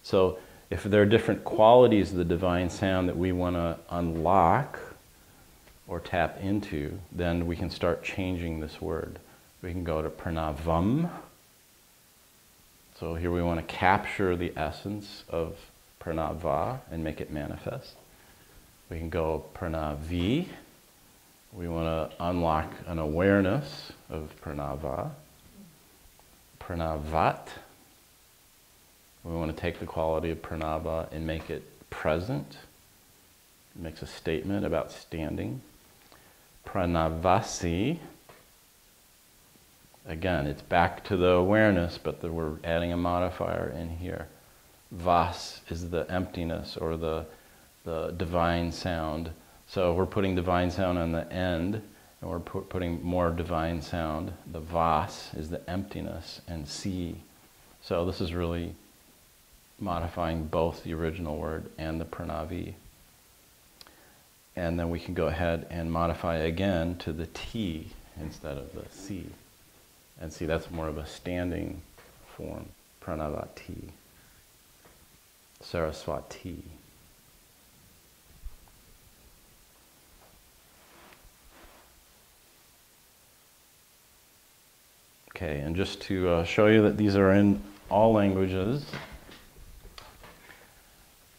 So if there are different qualities of the divine sound that we want to unlock or tap into, then we can start changing this word. We can go to pranavam. So here we want to capture the essence of pranava and make it manifest. We can go pranavi. We want to unlock an awareness of pranava. Pranavat. We want to take the quality of pranava and make it present. It makes a statement about standing. Pranavasi. Again, it's back to the awareness, but we're adding a modifier in here. Vas is the emptiness or the divine sound. So we're putting divine sound on the end, and we're putting more divine sound. The vas is the emptiness, and si. So this is really modifying both the original word and the pranavi. And then we can go ahead and modify again to the T instead of the si. And see, that's more of a standing form. Pranavati. Saraswati. Okay, and just to show you that these are in all languages.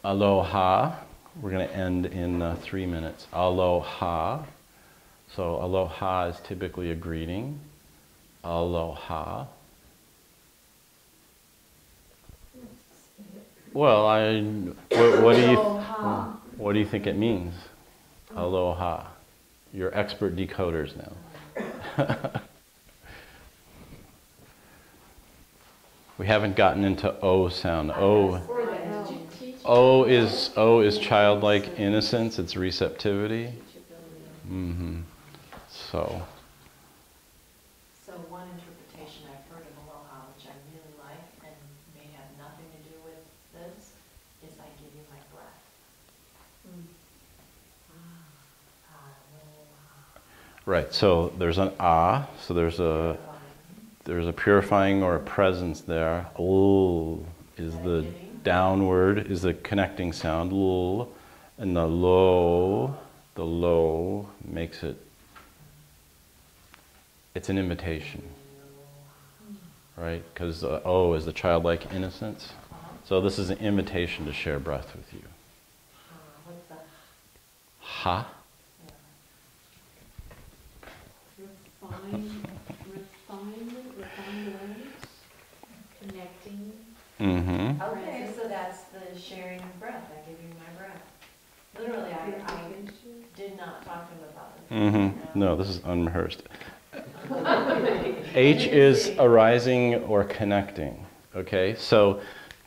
Aloha. We're going to end in 3 minutes. Aloha. So aloha is typically a greeting. Aloha. Well, what do you think it means? Aloha. You're expert decoders now. We haven't gotten into O sound. O is childlike innocence. It's receptivity. Mm-hmm. So one interpretation I've heard of aloha, which I really like and may have nothing to do with this, is I give you my breath. right. So there's an ah. So there's a purifying or a presence there. L is the downward, is the connecting sound. L, and the low makes it. It's an invitation, right? Because O is the childlike innocence. So this is an invitation to share breath with you. What's the Ha. refined way? Mm-hmm. Okay, so that's the sharing of breath. I give you my breath. Literally, I did not talk to him about this. Mm-hmm. No, this is unrehearsed. H is arising or connecting. Okay, so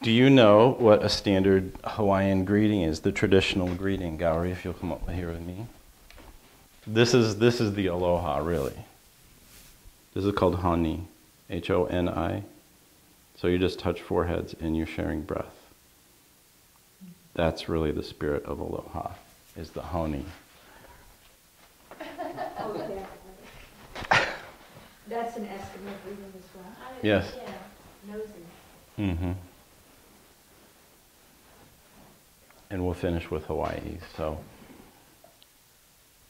do you know what a standard Hawaiian greeting is? The traditional greeting, Gauri, if you'll come up here with me. This is the aloha, really. This is called Honi, H-O-N-I. So you just touch foreheads and you're sharing breath. That's really the spirit of aloha, is the Honi. Oh, yeah. That's an Eskimo greeting as well. Yes. Yeah, nosy. Mm-hmm. And we'll finish with Hawaii. So,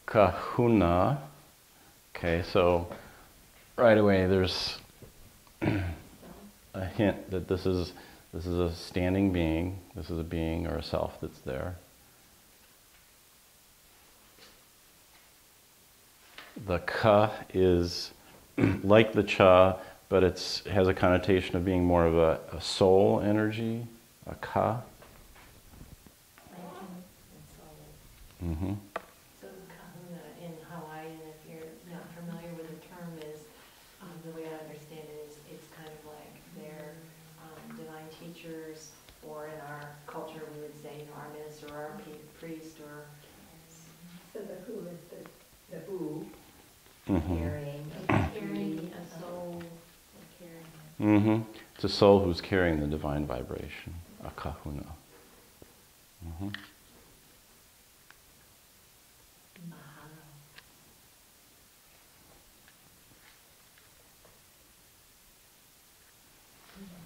kahuna. Okay, so right away there's a hint that this is a standing being. This is a being or a self that's there. The ka is like the cha, but it has a connotation of being more of a soul energy, a ka. Mm-hmm. So kahuna in Hawaiian, if you're not familiar with the term, is the way I understand it is it's kind of like their divine teachers, or in our culture we would say, our minister, or our priest, or So the who is the who. Mm-hmm. carrying a soul. Mm-hmm. It's a soul who's carrying the divine vibration, a kahuna. Mm-hmm.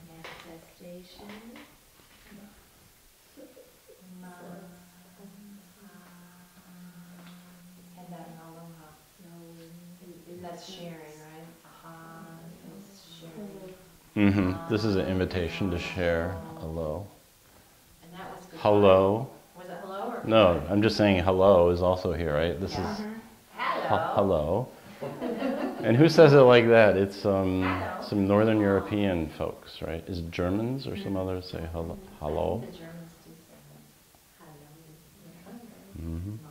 Manifestation. And that aloha. That's sharing, right? Aha is sharing. Mm-hmm. This is an invitation to share. Hello. And that was good. Hello. Was it hello or? No, I'm just saying hello is also here, right? This Yeah. is Hello. hello. And who says it like that? It's some Northern European folks, right? Is it Germans or some others say hello? Hello? The Germans do say hello. Mm-hmm. Yeah.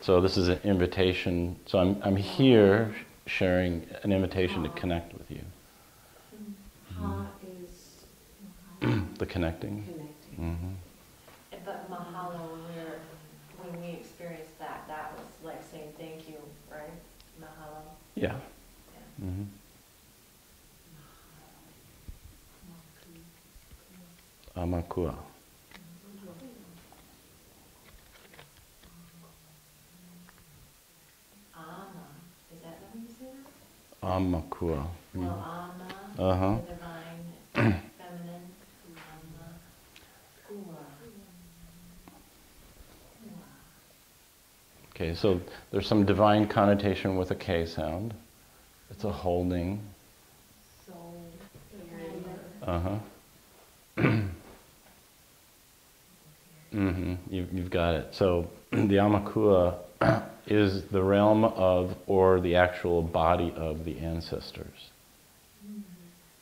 So this is an invitation. So I'm here sharing an invitation to connect with you. Ha is The connecting. connecting. Mm-hmm. But mahalo, when we experienced that was like saying thank you, right? Mahalo. Yeah. Mm-hmm. Amakua. Ama. Is that how you say that? Amakua. Well, ama, Uh-huh. the divine feminine. Ama. Ua. Okay, so there's some divine connotation with a K sound. It's a holding. Soul. Uh-huh. Mm-hmm. You've got it. So the Amakua is the realm of, or the actual body of the ancestors.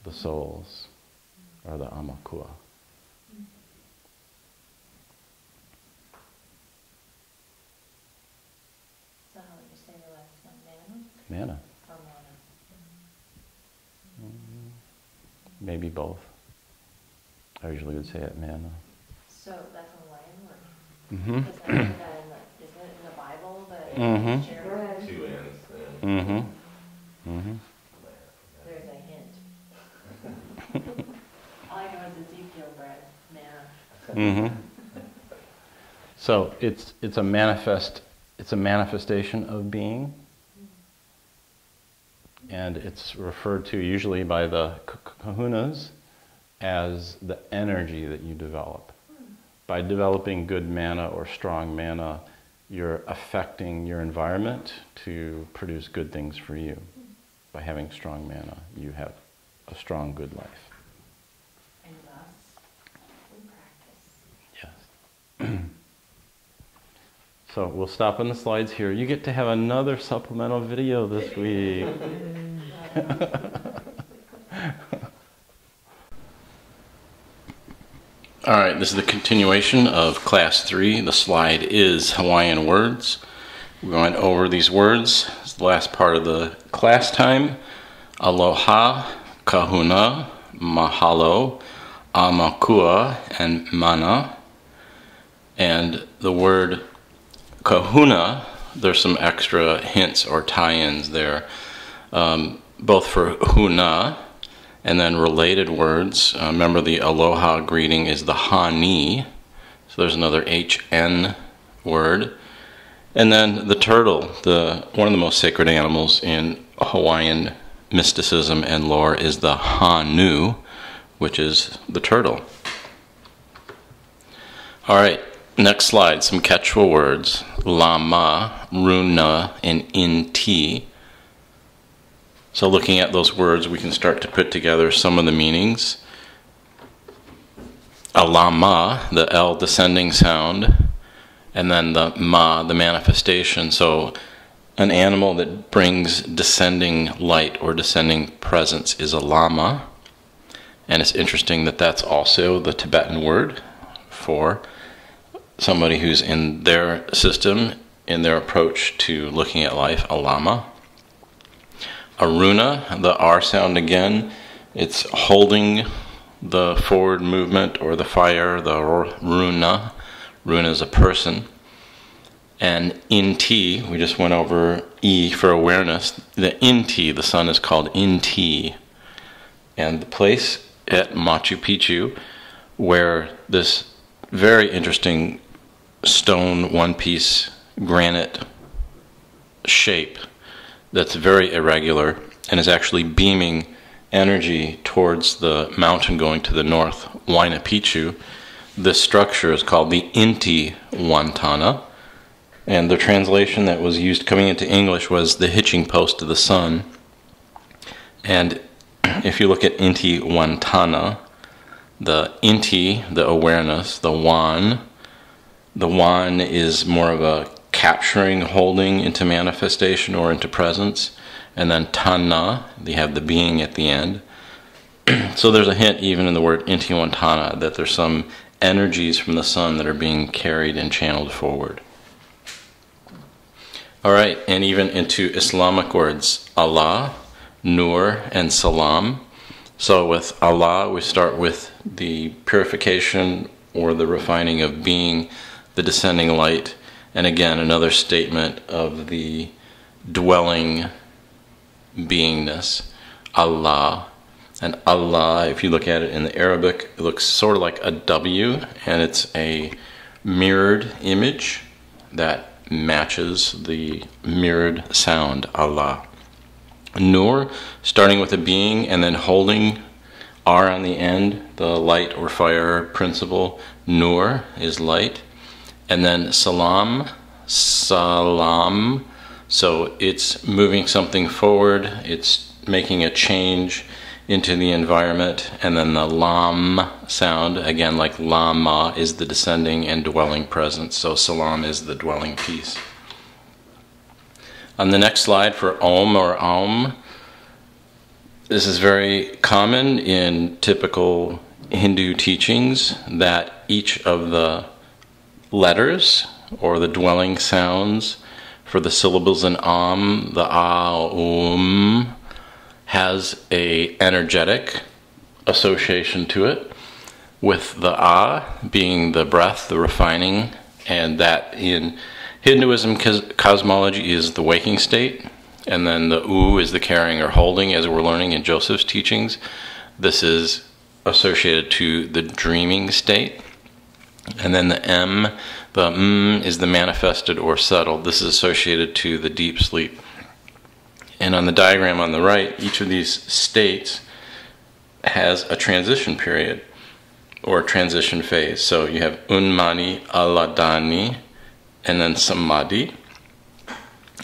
The souls are the Amakua. So how would you say the last one? Mana? Mana. Or mana? Maybe both. I usually would say it mana. So that's a Hawaiian word. Mm-hmm. Is that isn't it in the Bible that Mhm. share? Two ends. Mm-hmm. Mm-hmm. There's a hint. All I know is Ezekiel bread, manna. Mm-hmm. So it's a manifestation of being, and it's referred to usually by the kahunas as the energy that you develop. By developing good mana or strong mana, you're affecting your environment to produce good things for you. By having strong mana, you have a strong, good life. And thus, we practice. Yes. So we'll stop on the slides here. You get to have another supplemental video this week. All right, this is the continuation of Class 3. The slide is Hawaiian Words. We went over these words. It's the last part of the class time. Aloha, kahuna, mahalo, amakua, and mana. And the word kahuna, there's some extra hints or tie-ins there, both for huna and then related words. Remember, the aloha greeting is the hani, so there's another HN word. And then the turtle, one of the most sacred animals in Hawaiian mysticism and lore, is the hanu, which is the turtle. All right, next slide, some Quechua words. Lama, runa, and inti. So looking at those words, we can start to put together some of the meanings. A lama, the L descending sound, and then the ma, the manifestation. So an animal that brings descending light or descending presence is a lama. And it's interesting that that's also the Tibetan word for somebody who's in their system, in their approach to looking at life, a lama. A runa, the R sound again, it's holding the forward movement or the fire, the runa. Runa is a person. And inti, we just went over E for awareness. The inti, the sun is called inti. And the place at Machu Picchu where this very interesting stone, one-piece granite shape that's very irregular and is actually beaming energy towards the mountain going to the north, Huayna Picchu. This structure is called the Inti Wantana, and the translation that was used coming into English was the hitching post of the sun. And if you look at Inti Wantana, the Inti, the awareness, the Wan is more of a capturing, holding into manifestation or into presence. And then Tana, they have the being at the end. So there's a hint even in the word Intiwantana that there's some energies from the sun that are being carried and channeled forward. All right, and even into Islamic words, Allah, Nur, and Salam. So with Allah, we start with the purification or the refining of being, the descending light. And again, another statement of the dwelling beingness, Allah. And Allah, if you look at it in the Arabic, it looks sort of like a W, and it's a mirrored image that matches the mirrored sound, Allah. Nur, starting with a being and then holding R on the end, the light or fire principle. Nur is light. And then Salam, so it's moving something forward, it's making a change into the environment. And then the Lam sound, again like Lama, is the descending and dwelling presence, so Salam is the dwelling piece. On the next slide for Om or Aum, this is very common in typical Hindu teachings that each of the letters or the dwelling sounds for the syllables in Am, the A, has a energetic association to it, with the A being the breath, the refining, and that in Hinduism cosmology is the waking state, and then the U is the carrying or holding, as we're learning in Joseph's teachings. This is associated to the dreaming state. And then the M, the is the manifested or settled. This is associated to the deep sleep. And on the diagram on the right, each of these states has a transition period or transition phase. So you have Unmani, Aladani, and then Samadhi.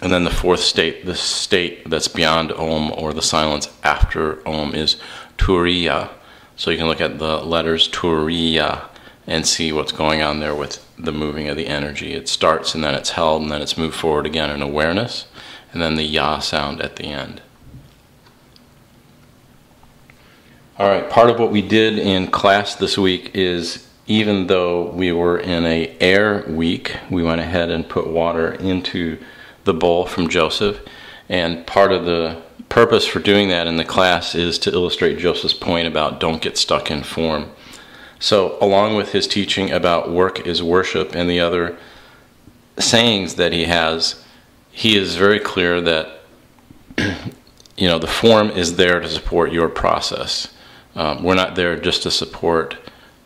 And then the fourth state, the state that's beyond Om or the silence after Om, is Turiya. So you can look at the letters Turiya and see what's going on there with the moving of the energy. It starts and then it's held and then it's moved forward again in awareness, and then the Ya sound at the end. All right, part of what we did in class this week is even though we were in a air week, we went ahead and put water into the bowl from Joseph. And part of the purpose for doing that in the class is to illustrate Joseph's point about don't get stuck in form. So along with his teaching about work is worship and the other sayings that he has, he is very clear that the form is there to support your process. We're not there just to support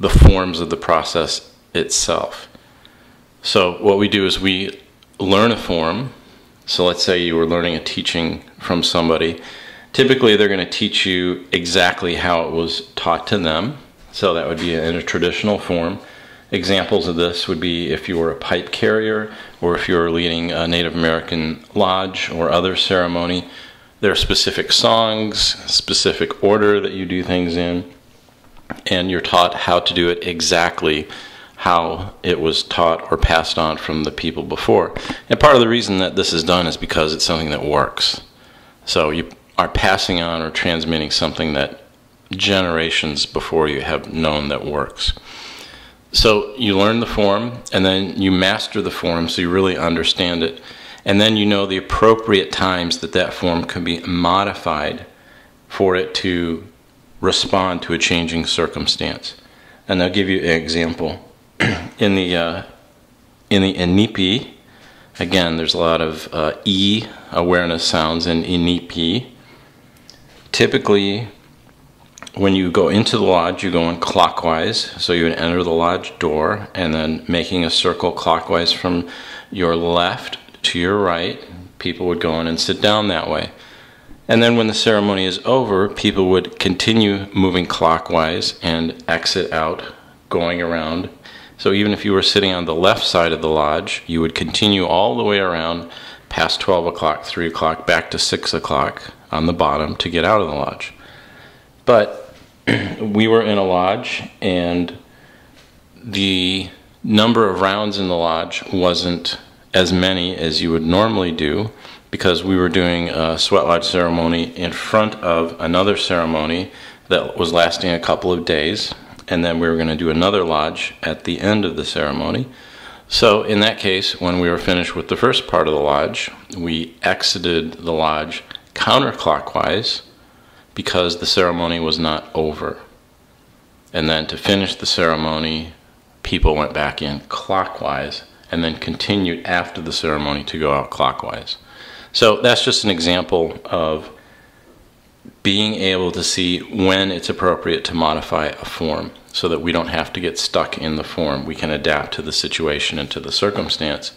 the forms of the process itself. So what we do is we learn a form. So let's say you were learning a teaching from somebody. Typically they're going to teach you exactly how it was taught to them. So that would be in a traditional form. Examples of this would be if you were a pipe carrier or if you were leading a Native American lodge or other ceremony. There are specific songs, specific order that you do things in, and you're taught how to do it exactly how it was taught or passed on from the people before. And part of the reason that this is done is because it's something that works. So you are passing on or transmitting something that generations before you have known that works. So you learn the form, and then you master the form so you really understand it. And then you know the appropriate times that that form can be modified for it to respond to a changing circumstance. And I'll give you an example. In the Inipi, again, there's a lot of E awareness sounds in Inipi. Typically, when you go into the lodge, you go in clockwise. So you would enter the lodge door and then making a circle clockwise from your left to your right. People would go in and sit down that way. And then when the ceremony is over, people would continue moving clockwise and exit out, going around. So even if you were sitting on the left side of the lodge, you would continue all the way around past 12 o'clock, 3 o'clock, back to 6 o'clock on the bottom to get out of the lodge. But we were in a lodge, and the number of rounds in the lodge wasn't as many as you would normally do, because we were doing a sweat lodge ceremony in front of another ceremony that was lasting a couple of days, and then we were going to do another lodge at the end of the ceremony. So in that case, when we were finished with the first part of the lodge, we exited the lodge counterclockwise because the ceremony was not over. And then to finish the ceremony, people went back in clockwise and then continued after the ceremony to go out clockwise. So that's just an example of being able to see when it's appropriate to modify a form so that we don't have to get stuck in the form. We can adapt to the situation and to the circumstance.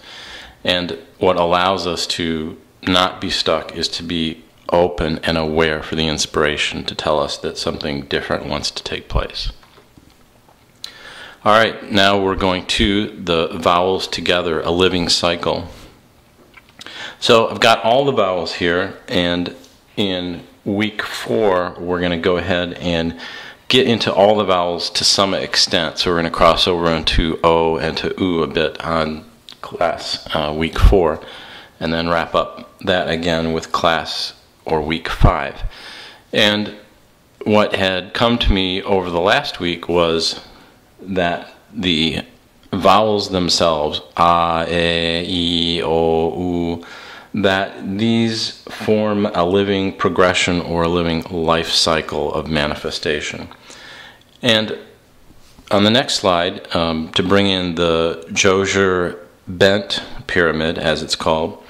And what allows us to not be stuck is to be open and aware for the inspiration to tell us that something different wants to take place. All right, now we're going to the vowels together, a living cycle. So I've got all the vowels here, and in week 4, we're going to go ahead and get into all the vowels to some extent. So we're going to cross over into O and to U a bit on class week 4, and then wrap up that again with class or week 5. And what had come to me over the last week was that the vowels themselves, A, E, I, O, U, that these form a living progression or a living life cycle of manifestation. And on the next slide, to bring in the Josher bent pyramid, as it's called,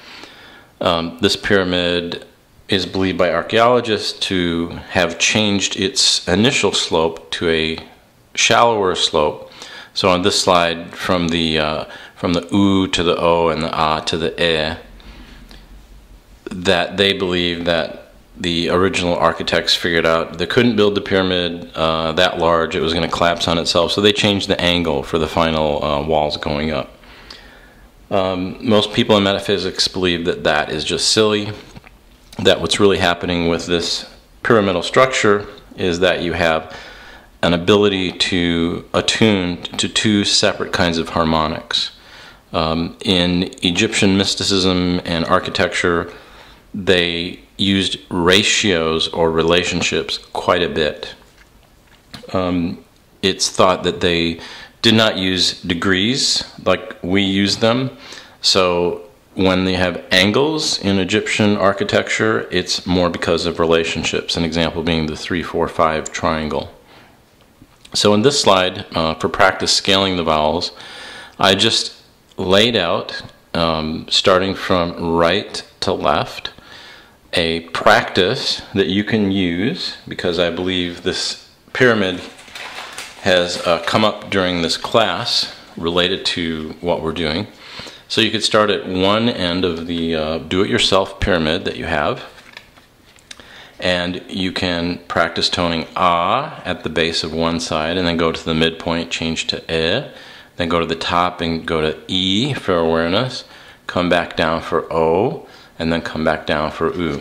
this pyramid is believed by archaeologists to have changed its initial slope to a shallower slope. So on this slide, from the U to the O and the A to the E, that they believe that the original architects figured out they couldn't build the pyramid that large, it was going to collapse on itself, so they changed the angle for the final walls going up. Most people in metaphysics believe that that is just silly, that what's really happening with this pyramidal structure is that you have an ability to attune to 2 separate kinds of harmonics. In Egyptian mysticism and architecture, they used ratios or relationships quite a bit. It's thought that they did not use degrees like we use them. So when they have angles in Egyptian architecture, it's more because of relationships. An example being the 3-4-5 triangle. So in this slide, for practice scaling the vowels, I just laid out, starting from right to left, a practice that you can use, because I believe this pyramid has come up during this class related to what we're doing. So you could start at one end of the do-it-yourself pyramid that you have, and you can practice toning ah at the base of one side, and then go to the midpoint, change to eh, then go to the top and go to e for awareness, come back down for o, and then come back down for u.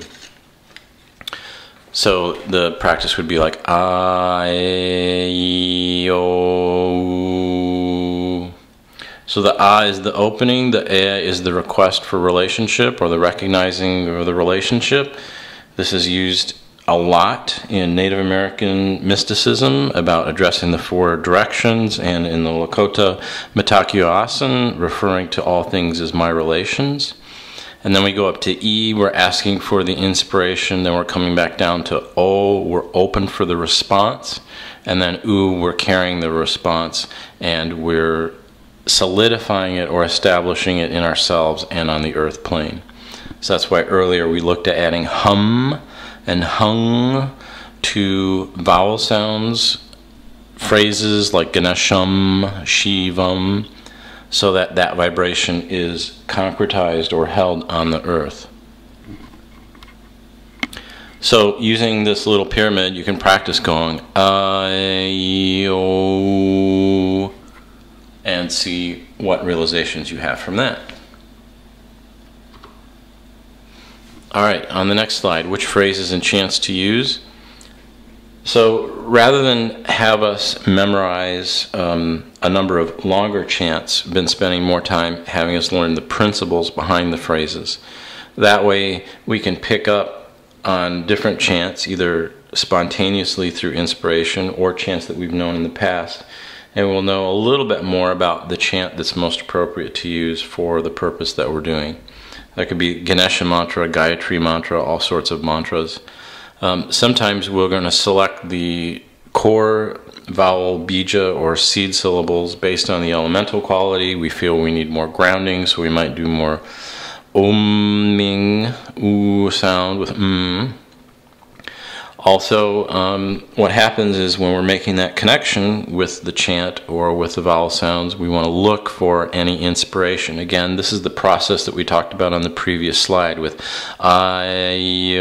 So the practice would be like I, o. So the ah is the opening, the eh is the request for relationship or the recognizing of the relationship. This is used a lot in Native American mysticism about addressing the four directions, and in the Lakota Metakio Asan, referring to all things as my relations. And then we go up to E, we're asking for the inspiration, then we're coming back down to O, we're open for the response, and then U, we're carrying the response, and we're solidifying it or establishing it in ourselves and on the earth plane. So that's why earlier we looked at adding hum and hung to vowel sounds, phrases like Ganesham, Shivam, so that that vibration is concretized or held on the earth. So using this little pyramid, you can practice going I-O and see what realizations you have from that. Alright, on the next slide, which phrases and chants to use? So rather than have us memorize a number of longer chants, I've been spending more time having us learn the principles behind the phrases. That way we can pick up on different chants, either spontaneously through inspiration or chants that we've known in the past, and we'll know a little bit more about the chant that's most appropriate to use for the purpose that we're doing. That could be Ganesha mantra, Gayatri mantra, all sorts of mantras. Sometimes we're going to select the core vowel bija or seed syllables based on the elemental quality. We feel we need more grounding, so we might do more oming, oo sound with Also, what happens is when we're making that connection with the chant or with the vowel sounds, we want to look for any inspiration. Again, this is the process that we talked about on the previous slide with I-O,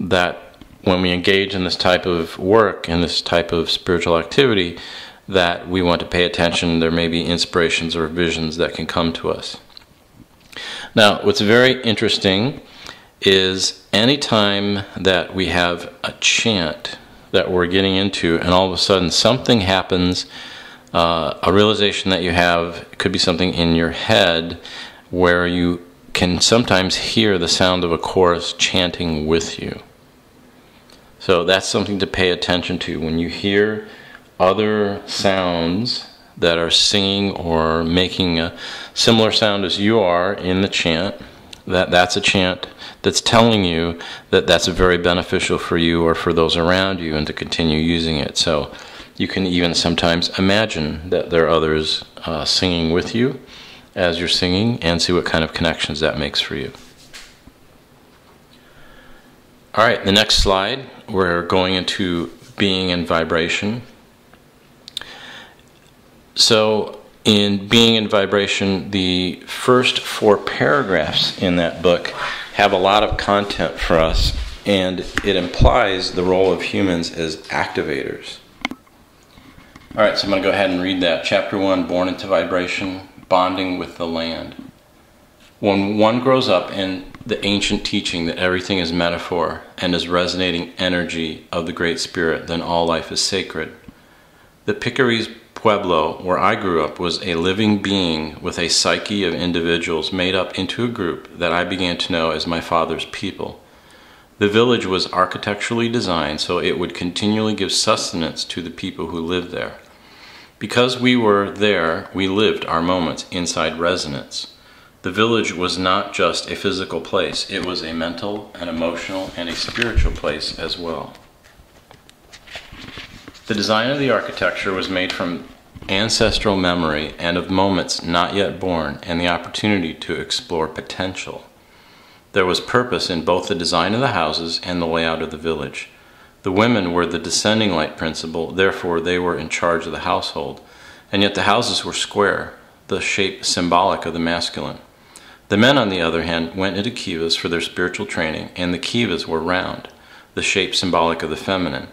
that when we engage in this type of work, in this type of spiritual activity, that we want to pay attention. There may be inspirations or visions that can come to us. Now, what's very interesting is anytime that we have a chant that we're getting into and all of a sudden something happens, a realization that you have, it could be something in your head where you can sometimes hear the sound of a chorus chanting with you. So that's something to pay attention to. When you hear other sounds that are singing or making a similar sound as you are in the chant, that's a chant that's telling you that that's very beneficial for you or for those around you, and to continue using it. So you can even sometimes imagine that there are others singing with you as you're singing, and see what kind of connections that makes for you. Alright, the next slide, we're going into being and vibration. So in Being and Vibration, the first 4 paragraphs in that book have a lot of content for us, and it implies the role of humans as activators. Alright, so I'm going to go ahead and read that. Chapter 1, Born into Vibration, Bonding with the Land. When one grows up in the ancient teaching that everything is metaphor and is resonating energy of the Great Spirit, then all life is sacred. The Picaries Pueblo, where I grew up, was a living being with a psyche of individuals made up into a group that I began to know as my father's people. The village was architecturally designed so it would continually give sustenance to the people who lived there. Because we were there, we lived our moments inside resonance. The village was not just a physical place, it was a mental, an emotional, and a spiritual place as well. The design of the architecture was made from ancestral memory and of moments not yet born and the opportunity to explore potential. There was purpose in both the design of the houses and the layout of the village. The women were the descending light principle, therefore they were in charge of the household, and yet the houses were square, the shape symbolic of the masculine. The men, on the other hand, went into kivas for their spiritual training, and the kivas were round, the shape symbolic of the feminine.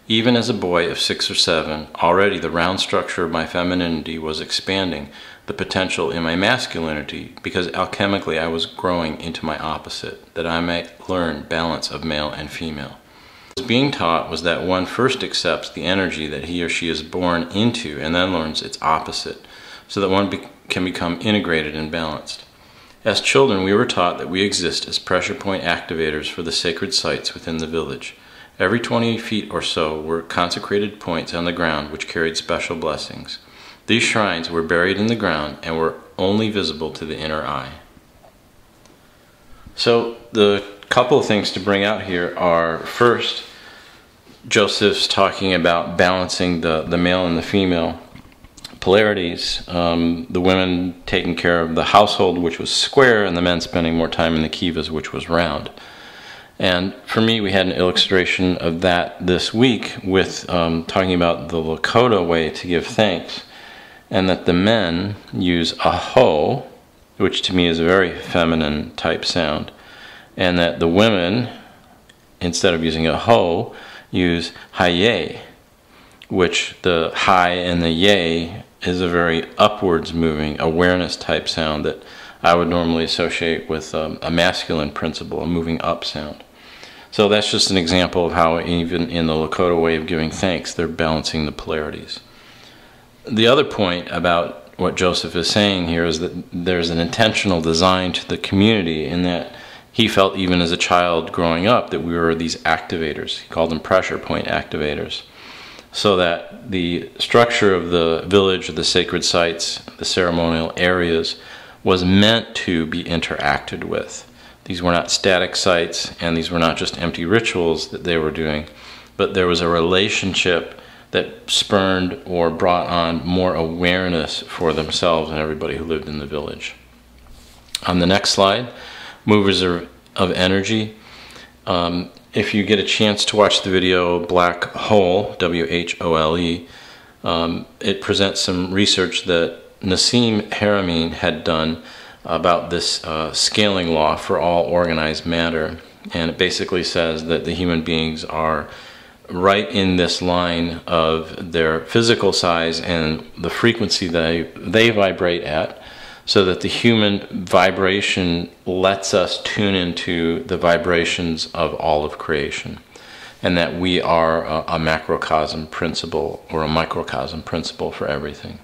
Even as a boy of 6 or 7, already the round structure of my femininity was expanding the potential in my masculinity, because alchemically I was growing into my opposite, that I might learn balance of male and female. What was being taught was that one first accepts the energy that he or she is born into and then learns its opposite, so that one can become integrated and balanced. As children, we were taught that we exist as pressure point activators for the sacred sites within the village. Every 20 feet or so were consecrated points on the ground which carried special blessings. These shrines were buried in the ground and were only visible to the inner eye. So the couple of things to bring out here are, first, Joseph's talking about balancing the male and the female polarities, the women taking care of the household, which was square, and the men spending more time in the kivas, which was round. And for me, we had an illustration of that this week with talking about the Lakota way to give thanks, and that the men use a ho, which to me is a very feminine type sound, and that the women, instead of using a ho, use haye, which the hi and the ye is a very upwards moving awareness type sound that I would normally associate with a masculine principle, a moving up sound. So that's just an example of how even in the Lakota way of giving thanks, they're balancing the polarities. The other point about what Joseph is saying here is that there's an intentional design to the community, in that he felt even as a child growing up that we were these activators. He called them pressure point activators. So that the structure of the village, the sacred sites, the ceremonial areas, was meant to be interacted with. These were not static sites, and these were not just empty rituals that they were doing, but there was a relationship that spurned or brought on more awareness for themselves and everybody who lived in the village. On the next slide, movers of energy. If you get a chance to watch the video Black Hole, W-H-O-L-E, it presents some research that Nassim Haramein had done about this scaling law for all organized matter. And it basically says that the human beings are right in this line of their physical size and the frequency that they vibrate at, so that the human vibration lets us tune into the vibrations of all of creation, and that we are a macrocosm principle or a microcosm principle for everything.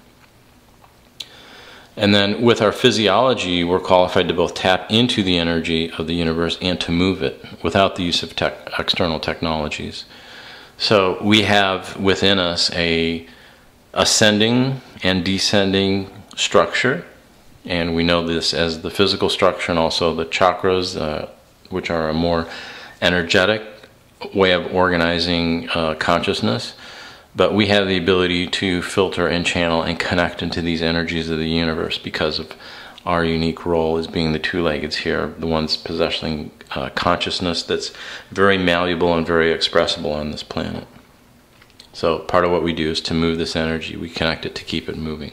And then with our physiology, we're qualified to both tap into the energy of the universe and to move it without the use of external technologies. So we have within us a ascending and descending structure, and we know this as the physical structure and also the chakras, which are a more energetic way of organizing consciousness. But we have the ability to filter and channel and connect into these energies of the universe because of our unique role as being the two-leggeds here, the ones possessing consciousness that's very malleable and very expressible on this planet. So part of what we do is to move this energy. We connect it to keep it moving.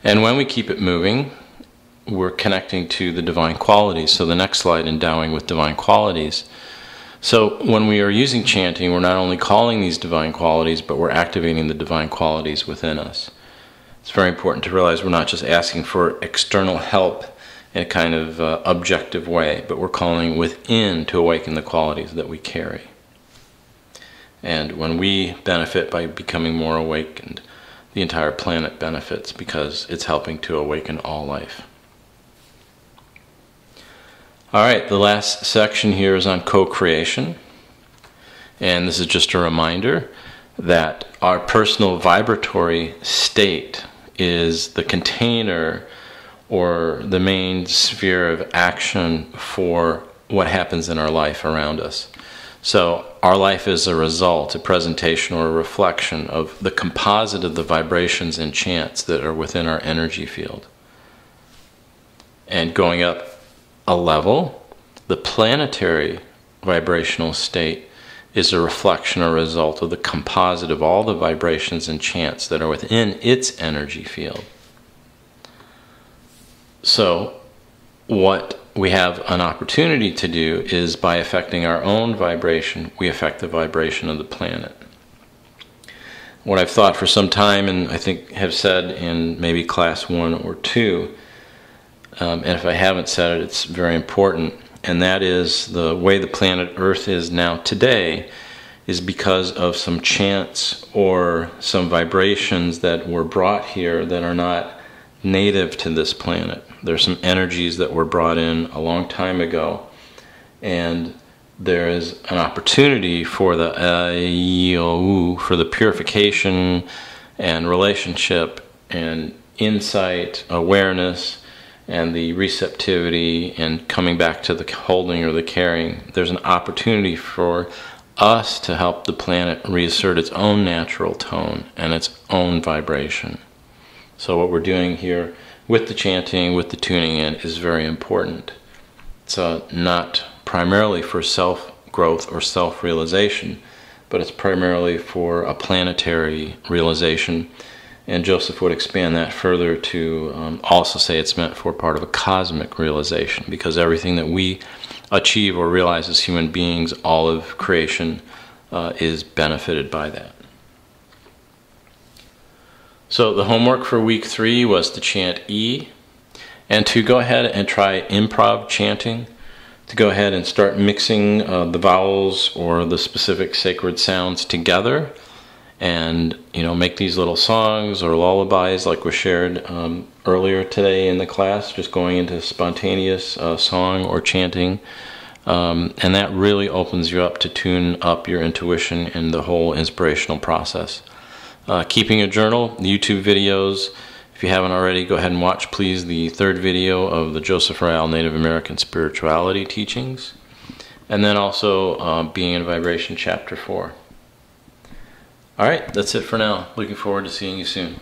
And when we keep it moving, we're connecting to the divine qualities. So the next slide, endowing with divine qualities. So when we are using chanting, we're not only calling these divine qualities, but we're activating the divine qualities within us. It's very important to realize we're not just asking for external help in a kind of objective way, but we're calling within to awaken the qualities that we carry. And when we benefit by becoming more awakened, the entire planet benefits because it's helping to awaken all life. All right, the last section here is on co-creation. And this is just a reminder that our personal vibratory state is the container or the main sphere of action for what happens in our life around us. So our life is a result, a presentation, or a reflection of the composite of the vibrations and chants that are within our energy field. And going up a level, the planetary vibrational state is a reflection or result of the composite of all the vibrations and chants that are within its energy field. So what we have an opportunity to do is, by affecting our own vibration, we affect the vibration of the planet. What I've thought for some time, and I think have said in maybe class 1 or 2, and if I haven't said it, it's very important, and that is the way the planet Earth is now today is because of some chants or some vibrations that were brought here that are not native to this planet. There's some energies that were brought in a long time ago, and there is an opportunity for the for the purification and relationship and insight, awareness, and the receptivity and coming back to the holding or the carrying. There's an opportunity for us to help the planet reassert its own natural tone and its own vibration. So what we're doing here with the chanting, with the tuning in, is very important. It's not primarily for self-growth or self-realization, but it's primarily for a planetary realization. And Joseph would expand that further to also say it's meant for part of a cosmic realization, because everything that we achieve or realize as human beings, all of creation, is benefited by that. So the homework for week 3 was to chant E, and to go ahead and try improv chanting, to go ahead and start mixing the vowels or the specific sacred sounds together, and make these little songs or lullabies like was shared earlier today in the class, just going into spontaneous song or chanting, and that really opens you up to tune up your intuition in the whole inspirational process. Keeping a journal, YouTube videos. If you haven't already, go ahead and watch, please, the 3rd video of the Joseph Royale Native American Spirituality teachings. And then also Being in Vibration, Chapter 4. All right, that's it for now. Looking forward to seeing you soon.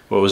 What was